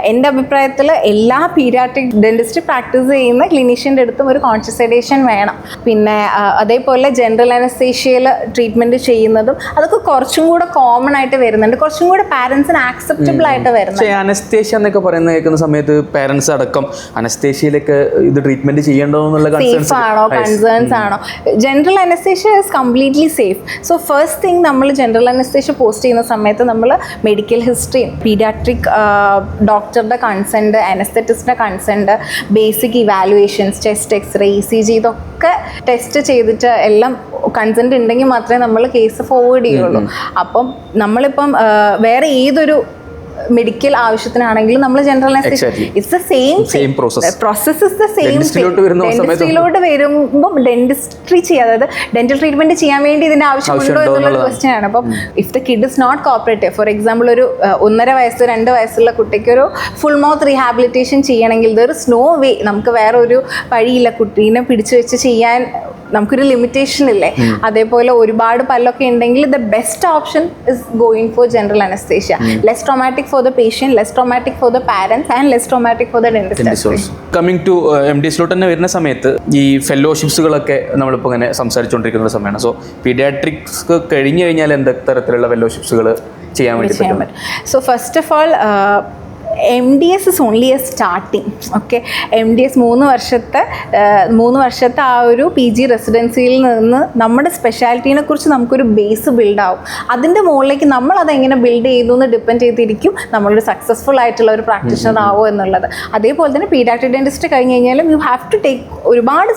എൻ്റെ അഭിപ്രായത്തിൽ എല്ലാ പീഡിയാട്രിക് ഡെന്റിസ്റ്റ് പ്രാക്ടീസ് ചെയ്യുന്ന ക്ലിനീഷ്യൻ്റെ അടുത്തും ഒരു കോൺഷ്യസ് സെഡേഷൻ വേണം. പിന്നെ അതേപോലെ ജനറൽ അനസ്തേഷ്യയിൽ ട്രീറ്റ്മെൻറ്റ് ചെയ്യുന്നതും അതൊക്കെ കുറച്ചും കൂടെ കോമൺ ആയിട്ട് വരുന്നുണ്ട്, കുറച്ചും കൂടെ പാരൻസിന് ആക്സെപ്റ്റബിൾ ആയിട്ട് വരുന്നത്. അനസ്തേഷ്യ എന്നൊക്കെ പറയുന്നത് കേൾക്കുന്ന സമയത്ത് പാരൻസ് അടക്കം അനസ്തേഷ്യയിലൊക്കെ ഇത് ട്രീറ്റ്മെൻറ്റ് ചെയ്യേണ്ടോ എന്നുള്ള സേഫ് ആണോ കൺസേൺസ് ആണോ? General anaesthesia is completely safe. So first thing നമ്മൾ ജനറൽ അനസ്തേഷ്യ പോസ്റ്റ് ചെയ്യുന്ന സമയത്ത് നമ്മൾ മെഡിക്കൽ ഹിസ്റ്ററി, പീഡിയാട്രിക് ഡോക്ടറുടെ കൺസെൻറ്റ്, അനസ്തെറ്റിസ്റ്റിൻ്റെ consent, basic evaluations, chest x-ray, ECG ഇതൊക്കെ ടെസ്റ്റ് ചെയ്തിട്ട് എല്ലാം കൺസെൻറ്റ് ഉണ്ടെങ്കിൽ മാത്രമേ നമ്മൾ കേസ് ഫോർവേഡ് ചെയ്യുള്ളൂ. അപ്പം നമ്മളിപ്പം വേറെ ഏതൊരു മെഡിക്കൽ ആവശ്യത്തിനാണെങ്കിലും നമ്മൾ general anaesthesia it's the same process is the same. ഡെന്റിസ്ട്രിയിലോട്ട് വരുമ്പോൾ ഡെന്റിസ്ട്രി ചെയ്യുക, അതായത് ഡെന്റൽ ട്രീറ്റ്മെന്റ് ചെയ്യാൻ വേണ്ടി ഇതിന്റെ ആവശ്യമുണ്ടോ എന്നുള്ളൊരു ക്വസ്റ്റ്യൻ ആണ്. അപ്പം if the kid is not cooperative, for example ഒരു 1.5 വയസ്സ് 2 വയസ്സുള്ള കുട്ടിക്ക് ഒരു ഫുൾ മൗത്ത് റീഹാബിലിറ്റേഷൻ ചെയ്യണമെങ്കിൽ ദർ ഇസ് നോ വേ, നമുക്ക് വേറെ ഒരു വഴിയില്ല. കുട്ടീനെ പിടിച്ചു വെച്ച് ചെയ്യാൻ നമുക്കൊരു ലിമിറ്റേഷൻ ഇല്ലേ? അതേപോലെ ഒരുപാട് പല്ലൊക്കെ ഉണ്ടെങ്കിൽ the best option is going for general anaesthesia. Less traumatic for the patient, less traumatic for the parents and less traumatic for the dentist. Coming to MDSലോട്ട് തന്നെ വരുന്ന സമയത്ത് ഈ ഫെലോഷിപ്സുകളൊക്കെ നമ്മളിപ്പോൾ ഇങ്ങനെ സംസാരിച്ചുകൊണ്ടിരിക്കുന്ന സമയമാണ്. സോ പീഡിയാട്രിക്സ് കഴിഞ്ഞു കഴിഞ്ഞാൽ എന്തൊക്കെ തരത്തിലുള്ള ഫെലോഷിപ്സുകൾ ചെയ്യാൻ വേണ്ടി പറ്റും? So first of all MDS is only a starting. Okay, MDS 3 വർഷത്തെ ആ ഒരു PG റെസിഡൻസിയിൽ നിന്ന് നമ്മുടെ സ്പെഷ്യാലിറ്റീനെ കുറിച്ച് നമുക്കൊരു ബേസ് ബിൽഡ് ആവും. അതിൻ്റെ മുകളിലേക്ക് നമ്മൾ അതെങ്ങനെ ബിൽഡ് ചെയ്യുന്നു എന്ന് ഡിപ്പെൻഡ് ചെയ്തിരിക്കും നമ്മളൊരു സക്സസ്ഫുൾ ആയിട്ടുള്ള ഒരു പ്രാക്ടീഷണർ ആവോ എന്നുള്ളത്. അതേപോലെ തന്നെ പീഡിയാട്രിക് ഡെന്റിസ്റ്റ് കഴിഞ്ഞ് കഴിഞ്ഞാലും യു ഹാവ് ടു ടേക്ക് ഒരുപാട്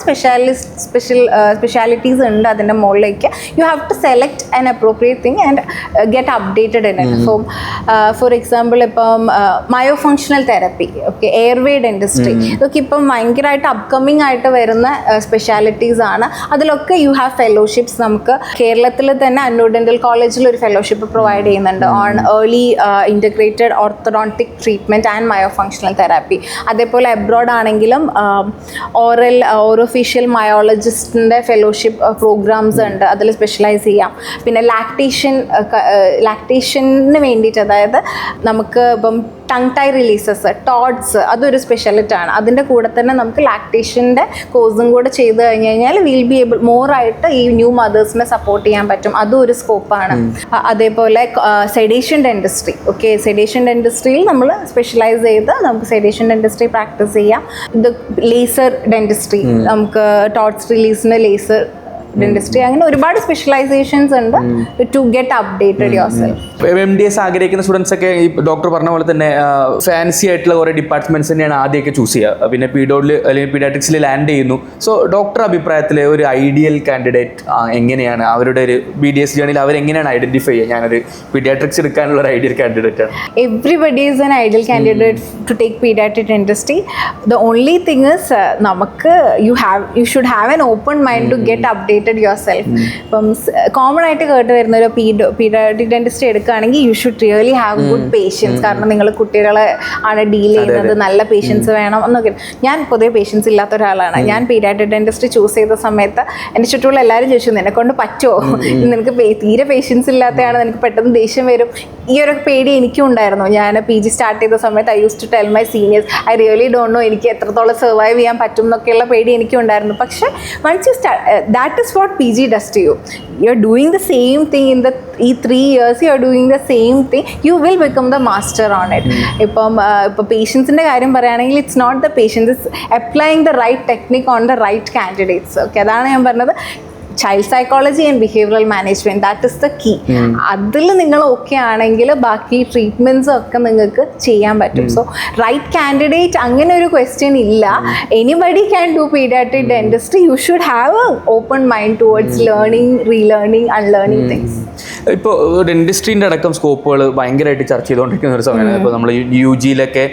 സ്പെഷ്യാലിറ്റീസ് ഉണ്ട് അതിൻ്റെ മുകളിലേക്ക്. You have to select an appropriate thing and get updated in it. For example ഇപ്പം myofunctional therapy, okay, airway dentistry, ഇതൊക്കെ ഇപ്പം ഭയങ്കരമായിട്ട് അപ്കമ്മിങ് ആയിട്ട് വരുന്ന സ്പെഷ്യാലിറ്റീസ് ആണ്. അതിലൊക്കെ യു ഹാവ് ഫെലോഷിപ്സ്. നമുക്ക് കേരളത്തിൽ തന്നെ അന്നൂർ ഡെന്റൽ കോളേജിൽ ഒരു ഫെലോഷിപ്പ് പ്രൊവൈഡ് ചെയ്യുന്നുണ്ട് on early integrated orthodontic treatment and myofunctional therapy. അതേപോലെ അബ്രോഡ് ആണെങ്കിലും ഓറോഫേഷ്യൽ മയോളജിസ്റ്റിൻ്റെ ഫെലോഷിപ്പ് പ്രോഗ്രാംസ് ഉണ്ട്, അതിൽ സ്പെഷ്യലൈസ് ചെയ്യാം. പിന്നെ ലാക്ടേഷന് വേണ്ടിയിട്ട്, അതായത് നമുക്ക് ഇപ്പം ടങ് ടൈ റിലീസസ്, ടോഡ്സ്, അതൊരു സ്പെഷ്യാലിറ്റി ആണ്. അതിൻ്റെ കൂടെ തന്നെ നമുക്ക് ലാക്ടേഷൻ്റെ കോഴ്സും കൂടെ ചെയ്ത് കഴിഞ്ഞ് കഴിഞ്ഞാൽ വിൽ ബി ഏബിൾ മോറായിട്ട് ഈ ന്യൂ മദേഴ്സിനെ സപ്പോർട്ട് ചെയ്യാൻ പറ്റും. അതും ഒരു സ്കോപ്പാണ്. അതേപോലെ സെഡേഷൻ ഡെന്റിസ്ട്രി, ഓക്കെ, സെഡേഷൻ ഡെന്റിസ്ട്രിയിൽ നമ്മൾ സ്പെഷ്യലൈസ് ചെയ്ത് നമുക്ക് സെഡേഷൻ ഡെന്റിസ്ട്രി പ്രാക്ടീസ് ചെയ്യാം. ഇത് ലേസർ ഡെന്റിസ്ട്രി, നമുക്ക് ടോഡ്സ് റിലീസിന് ലേസർ ഡെന്റിസ്ട്രി, അങ്ങനെ ഒരുപാട് സ്പെഷ്യലൈസേഷൻസ് ഉണ്ട് to get updated yourself. MDS ആഗ്രഹിക്കുന്ന സ്റ്റുഡൻസ് ഒക്കെ ഈ ഡോക്ടർ പറഞ്ഞ പോലെ തന്നെ ഫാൻസി ആയിട്ടുള്ള കുറേ ഡിപ്പാർട്ട്മെന്റ്സ് തന്നെയാണ് ആദ്യമൊക്കെ ചൂസ് ചെയ്യുക. പിന്നെ പീഡോഡിൽ അല്ലെങ്കിൽ പീഡിയാട്രിക്സിൽ ലാൻഡ് ചെയ്യുന്നു. സോ ഡോക്ടർ അഭിപ്രായത്തിൽ ഒരു ഐഡിയൽ കാൻഡിഡേറ്റ് എങ്ങനെയാണ്? അവരുടെ ഒരു BDS ജേണിയിൽ അവരെങ്ങനെയാണ് ഐഡന്റിഫൈ ചെയ്യുക ഞാനൊരു പീഡിയാട്രിക്സ് എടുക്കാനുള്ള ഒരു ഐഡിയൽ കാൻഡിഡേറ്റ് ആണ്? Everybody is an ideal candidate to take paediatric dentistry. The only thing is നമുക്ക് you should have an open mind to get updated yourself. ഇപ്പം കോമൺ ആയിട്ട് കേട്ട് വരുന്ന ഒരു പീഡിയാട്രിക് ഡെന്റിസ്റ്റ് എടുക്കുകയാണെങ്കിൽ you should really have good patience. കാരണം നിങ്ങൾ കുട്ടികളെ ആണ് ഡീൽ ചെയ്യുന്നത്, നല്ല പേഷ്യൻസ് വേണം എന്നൊക്കെ. ഞാൻ പൊതുവെ പേഷ്യൻസ് ഇല്ലാത്ത ഒരാളാണ്. ഞാൻ പീഡിയാട്രിക് ഡെന്റിസ്റ്റ് ചൂസ് ചെയ്ത സമയത്ത് എൻ്റെ ചുറ്റുമുള്ള എല്ലാവരും ചോദിച്ചു, നിന്നെക്കൊണ്ട് പറ്റുമോ? നിനക്ക് തീരെ പേഷ്യൻസ് ഇല്ലാത്തതാണ്, നിനക്ക് പെട്ടെന്ന് ദേഷ്യം വരും. ഈ ഒരു പേടി എനിക്കും ഉണ്ടായിരുന്നു. ഞാൻ PG സ്റ്റാർട്ട് ചെയ്ത സമയത്ത് I use to tell my seniors I really don't know എനിക്ക് എത്രത്തോളം സർവൈവ് ചെയ്യാൻ പറ്റും എന്നൊക്കെയുള്ള പേടി എനിക്കും ഉണ്ടായിരുന്നു. പക്ഷേ once you start, that is what PG does to you. You are doing the same thing in the 3 years. You are doing the same thing. You will become the master on it. ഇപ്പം പേഷ്യൻസിൻ്റെ കാര്യം പറയുകയാണെങ്കിൽ it's not the patients, it's applying the right technique on the right candidates. Okay, അതാണ് ഞാൻ പറഞ്ഞത്. Child psychology and behavioral management, that is the key. അതിൽ നിങ്ങൾ okay ആണെങ്കിൽ ബാക്കി ട്രീറ്റ്മെന്റ്സും ഒക്കെ നിങ്ങൾക്ക് ചെയ്യാൻ പറ്റും. സോ റൈറ്റ് കാൻഡിഡേറ്റ് അങ്ങനെ ഒരു ക്വസ്റ്റ്യൻ ഇല്ല. Anybody can do paediatric dentistry. You should have a open mind towards learning, relearning, unlearning things. ഇപ്പോൾ ഡെന്റിസ്ട്രീൻ്റെ അടക്കം സ്കോപ്പുകൾ ഭയങ്കരമായിട്ട് ചർച്ച ചെയ്തുകൊണ്ടിരിക്കുന്ന ഒരു സമയമാണ്. ഇപ്പോൾ നമ്മൾ UGയിലൊക്കെ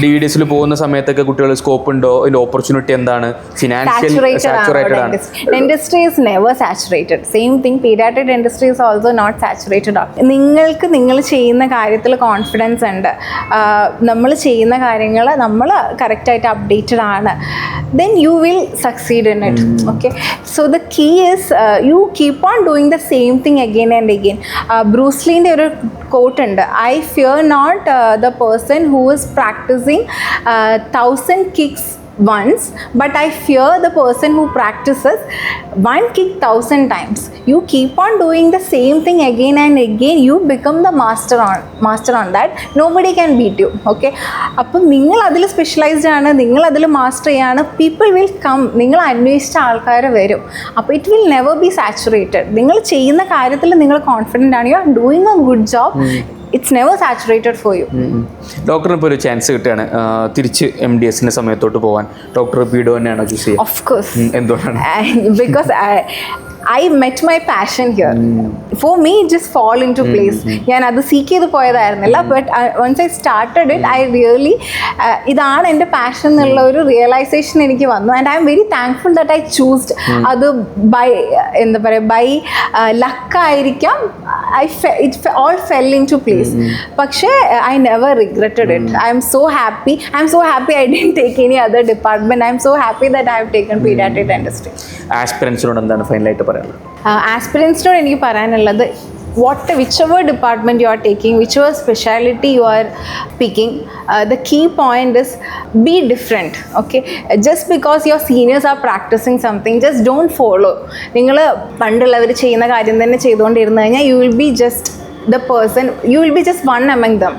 DVDSൽ പോകുന്ന സമയത്തൊക്കെ കുട്ടികൾ സ്കോപ്പ് ഉണ്ടോ, അതിൻ്റെ ഓപ്പർച്യൂണിറ്റി എന്താണ്, ഫിനാൻഷ്യൽ സാച്ചുറേറ്റഡ് ആണ്? Dentistry is never saturated. Same thing, pediatric dentistry is also not saturated. നിങ്ങൾക്ക് നിങ്ങൾ ചെയ്യുന്ന കാര്യത്തിൽ കോൺഫിഡൻസ് ഉണ്ട്, നമ്മൾ ചെയ്യുന്ന കാര്യങ്ങൾ നമ്മൾ കറക്റ്റായിട്ട് അപ്ഡേറ്റഡ് ആണ്, then you will succeed in it. Okay, so the key is you keep on doing the same thing again and again. Bruce Lee-ന്റെ ഒരു quote ഉണ്ട്, I fear not the person who is practicing 1,000 kicks once, but I fear the person who practices one kick 1,000 times. You keep on doing the same thing again and again, you become the master on that. Nobody can beat you. Okay, അപ്പം നിങ്ങൾ അതിൽ specialised ആണ്, നിങ്ങൾ അതിൽ master ചെയ്യാണ്, people will come, നിങ്ങൾ അന്വേഷിച്ച ആൾക്കാർ വരും. അപ്പോൾ it will never be saturated. നിങ്ങൾ ചെയ്യുന്ന കാര്യത്തിൽ നിങ്ങൾ കോൺഫിഡൻ്റ് ആണ്, you are doing a good job, it's never saturated for you. ഡോക്ടറിന് ഇപ്പോൾ ഒരു ചാൻസ് കിട്ടുകയാണ് തിരിച്ച് MDSന്റെ സമയത്തോട്ട് പോകാൻ, ഡോക്ടർ പീഡോ തന്നെയാണോ ചൂസ് ചെയ്യുക? Of course. എന്തുകൊണ്ടാണ്? Because I met my passion here. For me, it just fall into place. ഞാൻ അത് സീക്ക് ചെയ്ത് പോയതായിരുന്നില്ല, but once I started it, I really ഇതാണ് എൻ്റെ പാഷൻ എന്നുള്ള ഒരു റിയലൈസേഷൻ എനിക്ക് വന്നു. And I am very thankful that I choosed. അത് ബൈ എന്താ പറയുക, ബൈ ലക്കായിരിക്കാം, it all fell in to place. പക്ഷേ I never regretted it. I am so happy I didn't take any other department. I am so happy that I have taken paediatric dentistry. ആസ്പിറൻസിനോട് എന്താണ് ഫൈനലായിട്ട് പറയാനുള്ളത്? ആസ്പിറൻസിനോട് എനിക്ക് പറയാനുള്ളത്, whichever department you are taking, whichever specialty you are picking, the key point is be different. Okay, just because your seniors are practicing something, just don't follow. നിങ്ങൾ പണ്ടുള്ളവർ ചെയ്യുന്ന കാര്യം തന്നെ ചെയ്തുകൊണ്ടിരുന്നു കഴിഞ്ഞാൽ you will be just the person, you will be just one among them.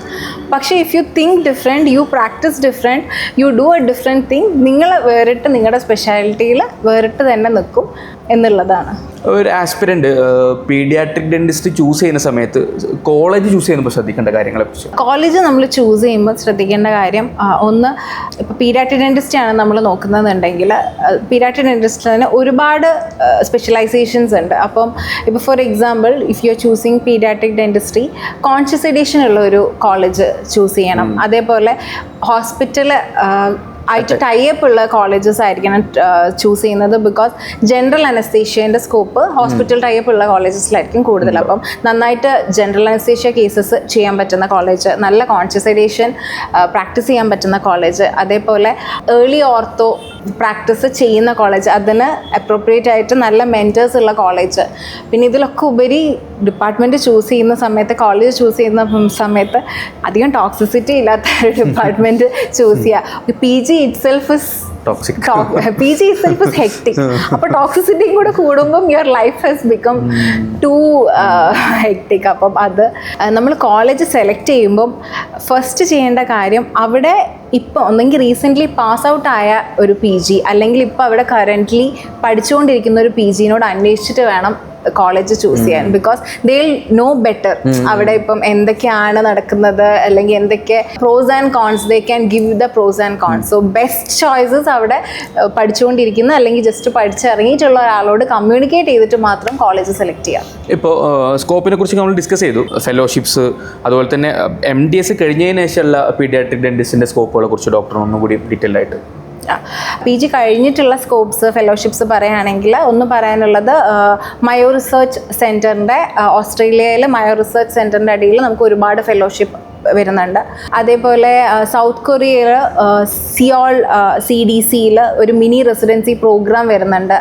പക്ഷേ if you think different, you practice different, you do a different thing, നിങ്ങൾ വേറിട്ട് നിങ്ങളുടെ സ്പെഷ്യാലിറ്റിയിൽ വേറിട്ട് തന്നെ നിൽക്കും എന്നുള്ളതാണ്. ഒരു ആസ്പിരൻറ്റ് പീഡിയാട്രിക് ഡെന്റിസ്റ്റ് ചൂസ് ചെയ്യുന്ന സമയത്ത് കോളേജ് ചൂസ് ചെയ്യുമ്പോൾ ശ്രദ്ധിക്കേണ്ട കാര്യങ്ങളെക്കുറിച്ച്? കോളേജ് നമ്മൾ ചൂസ് ചെയ്യുമ്പോൾ ശ്രദ്ധിക്കേണ്ട കാര്യം, ഒന്ന്, ഇപ്പോൾ പീഡിയാട്രിക് ഡെന്റിസ്റ്റ് ആണ് നമ്മൾ നോക്കുന്നതെന്നുണ്ടെങ്കിൽ പീഡിയാട്രിക് ഡെന്റിസ്റ്റിന് ഒരുപാട് സ്പെഷ്യലൈസേഷൻസ് ഉണ്ട്. അപ്പം ഇപ്പോൾ for example, if you are choosing paediatric dentistry, conscious education ഉള്ള ഒരു കോളേജ് ചൂസ് ചെയ്യണം. അതേപോലെ ഹോസ്പിറ്റൽ ആയിട്ട് ടൈപ്പ് ഉള്ള കോളേജസ് ആയിരിക്കണം ചൂസ് ചെയ്യുന്നത്. ബിക്കോസ് ജനറൽ അനസ്തേഷ്യൻ്റെ സ്കോപ്പ് ഹോസ്പിറ്റൽ ടൈപ്പ് ഉള്ള കോളേജസിലായിരിക്കും കൂടുതൽ. അപ്പം നന്നായിട്ട് ജനറൽ അനസ്തേഷ്യ കേസസ് ചെയ്യാൻ പറ്റുന്ന കോളേജ്, നല്ല കോൺഷ്യസ് എഡ്യൂക്കേഷൻ പ്രാക്ടീസ് ചെയ്യാൻ പറ്റുന്ന കോളേജ്, അതേപോലെ ഏർലി ഓർത്തോ പ്രാക്ടീസ് ചെയ്യുന്ന കോളേജ്, അതിന് അപ്രോപ്രിയേറ്റ് ആയിട്ട് നല്ല മെൻറ്റേഴ്സ് ഉള്ള കോളേജ്. പിന്നെ ഇതിലൊക്കെ ഉപരി ഡിപ്പാർട്ട്മെൻറ്റ് ചൂസ് ചെയ്യുന്ന സമയത്ത്, കോളേജ് ചൂസ് ചെയ്യുന്ന സമയത്ത് അധികം ടോക്സിസിറ്റി ഇല്ലാത്ത ഒരു ഡിപ്പാർട്ട്മെൻറ്റ് ചൂസ് ചെയ്യുക. PG itself is toxic. PG itself is hectic. അപ്പോൾ ടോക്സിസിറ്റിയും കൂടെ കൂടുമ്പം your life has become too hectic. അപ്പം അത് നമ്മൾ കോളേജ് സെലക്ട് ചെയ്യുമ്പം ഫസ്റ്റ് ചെയ്യേണ്ട കാര്യം, അവിടെ ഇപ്പോൾ ഒന്നെങ്കിൽ റീസെൻ്റ്ലി പാസ് ഔട്ട് ആയ ഒരു PG, അല്ലെങ്കിൽ ഇപ്പോൾ അവിടെ കറൻ്റ്ലി പഠിച്ചുകൊണ്ടിരിക്കുന്ന ഒരു PGനോട് അന്വേഷിച്ചിട്ട് വേണം കോളേജ് ചൂസ് ചെയ്യാൻ. Because they will know better അവിടെ ഇപ്പം എന്തൊക്കെയാണ് നടക്കുന്നത്, അല്ലെങ്കിൽ എന്തൊക്കെ pros and cons, they can give the pros and cons. So best choices അവിടെ പഠിച്ചുകൊണ്ടിരിക്കുന്ന അല്ലെങ്കിൽ ജസ്റ്റ് പഠിച്ചിറങ്ങിയിട്ടുള്ള ഒരാളോട് കമ്മ്യൂണിക്കേറ്റ് ചെയ്തിട്ട് മാത്രം കോളേജ് സെലക്ട് ചെയ്യാം. ഇപ്പോൾ സ്കോപ്പിനെ കുറിച്ച് നമ്മൾ ഡിസ്കസ് ചെയ്തു, ഫെലോഷിപ്സ്, അതുപോലെ തന്നെ MDS കഴിഞ്ഞതിന് ശേഷമുള്ള പീഡിയാട്രിക് ഡെന്റിസ്റ്റിൻ്റെ സ്കോപ്പുകളെ കുറിച്ച് ഡോക്ടർ ഒന്നും കൂടി ഡീറ്റെയിൽ ആയിട്ട്. PG കഴിഞ്ഞിട്ടുള്ള സ്കോപ്സ്, ഫെലോഷിപ്സ് പറയുകയാണെങ്കിൽ ഒന്ന് പറയാനുള്ളത്, മയോ റിസർച്ച് സെൻറ്ററിൻ്റെ, ഓസ്ട്രേലിയയിലെ മയോ റിസർച്ച് സെൻറ്ററിൻ്റെ അടിയിൽ നമുക്ക് ഒരുപാട് ഫെലോഷിപ്പ് വരുന്നുണ്ട്. അതേപോലെ സൗത്ത് കൊറിയയിൽ സിയോൾ CDCയിൽ ഒരു മിനി റെസിഡൻസി പ്രോഗ്രാം വരുന്നുണ്ട്.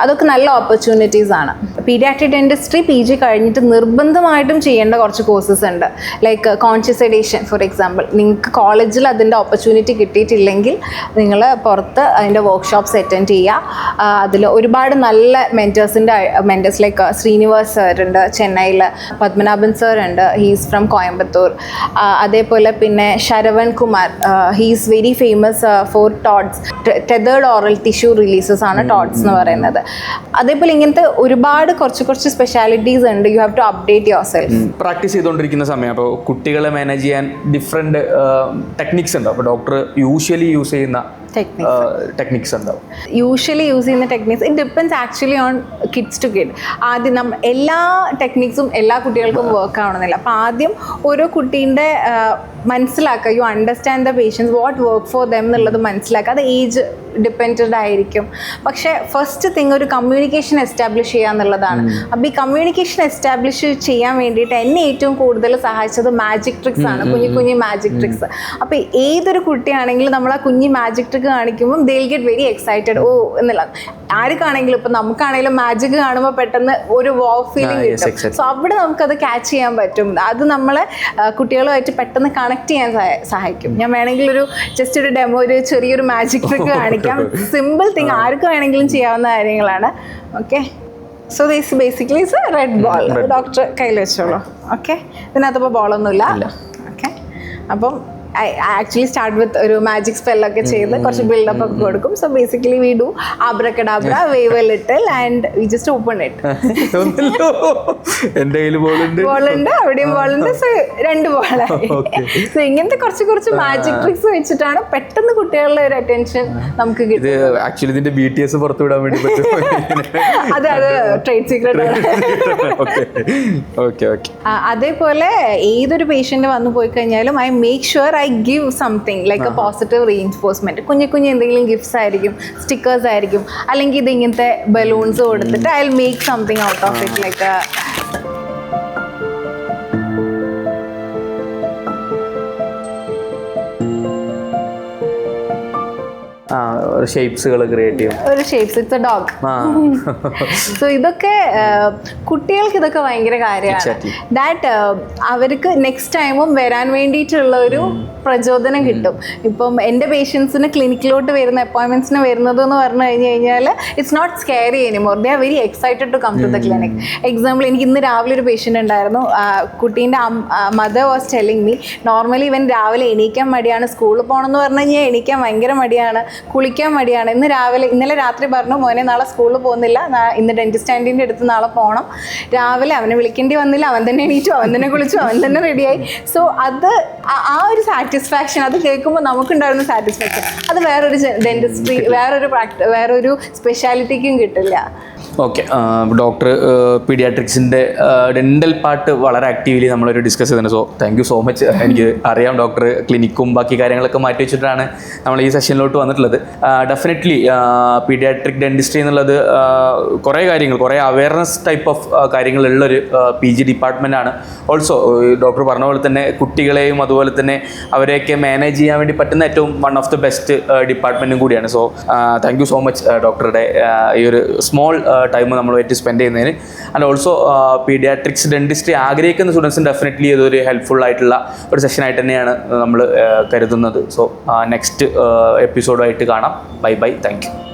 അതൊക്കെ നല്ല ഓപ്പർച്യൂണിറ്റീസ് ആണ്. പീഡിയാട്രിക് ഡെന്റിസ്ട്രി PG കഴിഞ്ഞിട്ട് നിർബന്ധമായിട്ടും ചെയ്യേണ്ട കുറച്ച് കോഴ്സസ് ഉണ്ട്. Like conscious education for example. നിങ്ങൾക്ക് കോളേജിൽ അതിൻ്റെ ഓപ്പർച്യൂണിറ്റി കിട്ടിയിട്ടില്ലെങ്കിൽ നിങ്ങൾ പുറത്ത് അതിൻ്റെ വർക്ക്ഷോപ്സ് അറ്റൻഡ് ചെയ്യുക. അതിൽ ഒരുപാട് നല്ല മെൻറ്റേഴ്സ് ലൈക്ക് ശ്രീനിവാസ് സാർ ഉണ്ട് ചെന്നൈയിൽ, പത്മനാഭൻ സാർ ഉണ്ട്, ഹീസ് ഫ്രം കോയമ്പത്തൂർ. അതേപോലെ പിന്നെ Saravan Kumar, he's very famous for TOTS, tethered oral tissue releases ആണ് ടോട്ട്സ് എന്ന് പറയുന്നത്. അതേപോലെ ഇങ്ങനത്തെ ഒരുപാട് കുറച്ച് സ്പെഷ്യാലിറ്റീസ് ഉണ്ട്. You have to update your self. Practice ചെയ്തുകൊണ്ടിരിക്കുന്ന സമയം അപ്പോൾ കുട്ടികളെ മാനേജ് ചെയ്യാൻ ഡിഫറെൻറ്റ് ടെക്നിക്സ് ഉണ്ട്. അപ്പോൾ ഡോക്ടർ യൂഷ്വലി യൂസ് ചെയ്യുന്ന ടെക്നിക്സ് ഉണ്ടാവും. യൂഷ്വലി യൂസ് ചെയ്യുന്ന techniques it depends actually on kids to kid. ആദ്യം എല്ലാ ടെക്നിക്സും എല്ലാ കുട്ടികൾക്കും വർക്ക് ആവണമെന്നില്ല. അപ്പോൾ ആദ്യം ഓരോ കുട്ടീൻ്റെ മനസ്സിലാക്കുക, you understand the patients, what work for them എന്നുള്ളത് മനസ്സിലാക്കുക. അത് ഏജ് ഡിപ്പെൻഡഡ് ആയിരിക്കും. പക്ഷേ ഫസ്റ്റ് തിങ് ഒരു കമ്മ്യൂണിക്കേഷൻ എസ്റ്റാബ്ലിഷ് ചെയ്യുക എന്നുള്ളതാണ്. അപ്പോൾ ഈ കമ്മ്യൂണിക്കേഷൻ എസ്റ്റാബ്ലിഷ് ചെയ്യാൻ വേണ്ടിയിട്ട് എന്നെ ഏറ്റവും കൂടുതൽ സഹായിച്ചത് മാജിക് ട്രിക്സ് ആണ്, കുഞ്ഞു മാജിക് ട്രിക്സ്. അപ്പോൾ ഏതൊരു കുട്ടിയാണെങ്കിലും നമ്മൾ ആ കുഞ്ഞി മാജിക് ട്രിക്ക് കാണിക്കുമ്പോൾ they will get very excited. ഓ എന്നുള്ള ആർക്കാണെങ്കിലും ഇപ്പം നമുക്കാണെങ്കിലും മാജിക് കാണുമ്പോൾ പെട്ടെന്ന് ഒരു വോ ഫീലിംഗ് കിട്ടും. സോ അവിടെ നമുക്കത് ക്യാച്ച് ചെയ്യാൻ പറ്റും. അത് നമ്മളെ കുട്ടികളുമായിട്ട് പെട്ടെന്ന് കണക്ട് ചെയ്യാൻ സഹായിക്കും. ഞാൻ വേണമെങ്കിൽ ജസ്റ്റ് ഒരു ഡെമോ, ഒരു ചെറിയൊരു മാജിക് ട്രിക്ക് കാണിക്കാം. സിമ്പിൾ തിങ്, ആർക്ക് വേണമെങ്കിലും ചെയ്യാവുന്ന കാര്യങ്ങളാണ്. Okay, so this basically is A red ball. Doctor കയ്യിൽ വെച്ചോളൂ. ഓക്കെ, ഇതിനകത്തിപ്പോൾ ബോളൊന്നുമില്ല. ഓക്കെ, അപ്പം I actually start with ഒരു മാജിക് സ്പെല്ലൊക്കെ ചെയ്ത് കുറച്ച് ബിൽഡപ്പ് ഒക്കെ കൊടുക്കും. So basically we do abracadabra, wave a little and we just open it. എൻ്റെ കയ്യിൽ ബോളുണ്ട്, അവിടെയും ബോളുണ്ട്. സോ 2 ബോളായി. സോ ഇങ്ങനത്തെ കുറച്ച് മാജിക് ട്രിക്സ് വെച്ചിട്ടാണ് പെട്ടെന്ന് കുട്ടികളുടെ ഒരു അറ്റൻഷൻ നമുക്ക് കിട്ടും. ആക്ച്വലി ഇതിന്റെ BTS പുറത്തു വിടാൻ വേണ്ടി അത് ട്രേഡ് സീക്രട്ട് ആണ്. അതേപോലെ ഏതൊരു പേഷ്യന്റ് വന്നു പോയി കഴിഞ്ഞാലും I make sure I give something like a positive reinforcement. കുഞ്ഞു എന്തെങ്കിലും ഗിഫ്റ്റ്സ് ആയിരിക്കും, സ്റ്റിക്കേഴ്സ് ആയിരിക്കും, അല്ലെങ്കിൽ ഇത് ഇങ്ങനത്തെ ബലൂൺസ് കൊടുത്തിട്ട് I will make something out of it. Like ഷേപ്സുകൾ ക്രിയേറ്റ് ചെയ്യും. ഒരു shapes, it's a dog. So ഇതൊക്കെ കുട്ടികൾക്ക് ഇതൊക്കെ ഭയങ്കര കാര്യമാണ്. ദാറ്റ് അവർക്ക് നെക്സ്റ്റ് ടൈമും വരാൻ വേണ്ടിയിട്ടുള്ള ഒരു പ്രചോദനം കിട്ടും. ഇപ്പം എൻ്റെ പേഷ്യൻസിന് ക്ലിനിക്കിലോട്ട് വരുന്ന അപ്പോയിൻമെൻറ്റ്സിന് വരുന്നത് എന്ന് പറഞ്ഞു കഴിഞ്ഞാൽ it's not scary anymore. They are very excited to come to the clinic. Example, എനിക്ക് ഇന്ന് രാവിലെ ഒരു പേഷ്യൻ്റ് ഉണ്ടായിരുന്നു. കുട്ടീൻ്റെ mother was telling me, normally ഇവൻ രാവിലെ എണീക്കാൻ മടിയാണ്, സ്കൂളിൽ പോകണമെന്ന് പറഞ്ഞു കഴിഞ്ഞാൽ എണീക്കാൻ ഭയങ്കര മടിയാണ്, കുളിക്കാൻ മടിയാണ്. ഇന്നലെ രാത്രി പറഞ്ഞു, മോനെ നാളെ സ്കൂളിൽ പോകുന്നില്ല, ഇന്ന് ഡെന്റിസ്റ്റ് ആൻറ്റീൻ്റെ അടുത്ത് നാളെ പോകണം. രാവിലെ അവനെ വിളിക്കേണ്ടി വന്നില്ല, അവൻ തന്നെ എണീറ്റു, അവൻ തന്നെ കുളിച്ചു, അവൻ തന്നെ റെഡിയായി. സോ അത് ആ ഒരു സാറ്റിസ്ഫാക്ഷൻ, അത് കേൾക്കുമ്പോൾ നമുക്കുണ്ടായിരുന്ന സാറ്റിസ്ഫാക്ഷൻ അത് വേറൊരു ഡെന്റിസ്ട്രി, വേറൊരു സ്പെഷ്യാലിറ്റിക്കും കിട്ടില്ല. ഓക്കെ, ഡോക്ടർ പീഡിയാട്രിക്സിൻ്റെ ഡെൻ്റൽ പാർട്ട് വളരെ ആക്റ്റീവ്ലി നമ്മളൊരു ഡിസ്കസ് ചെയ്തിട്ടുണ്ട്. So thank you so much. എനിക്ക് അറിയാം ഡോക്ടർ ക്ലിനിക്കും ബാക്കി കാര്യങ്ങളൊക്കെ മാറ്റി വെച്ചിട്ടാണ് നമ്മൾ ഈ സെഷനിലോട്ട് വന്നിട്ടുള്ളത്. ഡെഫിനറ്റ്ലി പീഡിയാട്രിക് ഡെന്റിസ്ട്രി എന്നുള്ളത് കുറേ കാര്യങ്ങൾ, കുറേ അവയർനെസ് ടൈപ്പ് ഓഫ് കാര്യങ്ങളുള്ളൊരു PG ഡിപ്പാർട്ട്മെൻറ്റാണ്. ഓൾസോ ഡോക്ടർ പറഞ്ഞ പോലെ തന്നെ കുട്ടികളെയും അതുപോലെ തന്നെ അവരെയൊക്കെ മാനേജ് ചെയ്യാൻ വേണ്ടി പറ്റുന്ന ഏറ്റവും വൺ ഓഫ് ദി ബെസ്റ്റ് ഡിപ്പാർട്ട്മെൻറ്റും കൂടിയാണ്. So thank you so much ഡോക്ടറുടെ ഈ ഒരു സ്മോൾ ടൈം നമ്മളുമായിട്ട് സ്പെൻഡ് ചെയ്യുന്നതിന്. ആൻഡ് ഓൾസോ പീഡിയാട്രിക്സ് ഡെന്റിസ്ട്രി ആഗ്രഹിക്കുന്ന സ്റ്റുഡൻസിന് ഡെഫിനറ്റ്ലി ഇതൊരു ഹെൽപ്ഫുൾ ആയിട്ടുള്ള ഒരു സെഷനായിട്ട് തന്നെയാണ് നമ്മൾ കരുതുന്നത്. സോ നെക്സ്റ്റ് എപ്പിസോഡായിട്ട് കാണാം. Bye bye, thank you.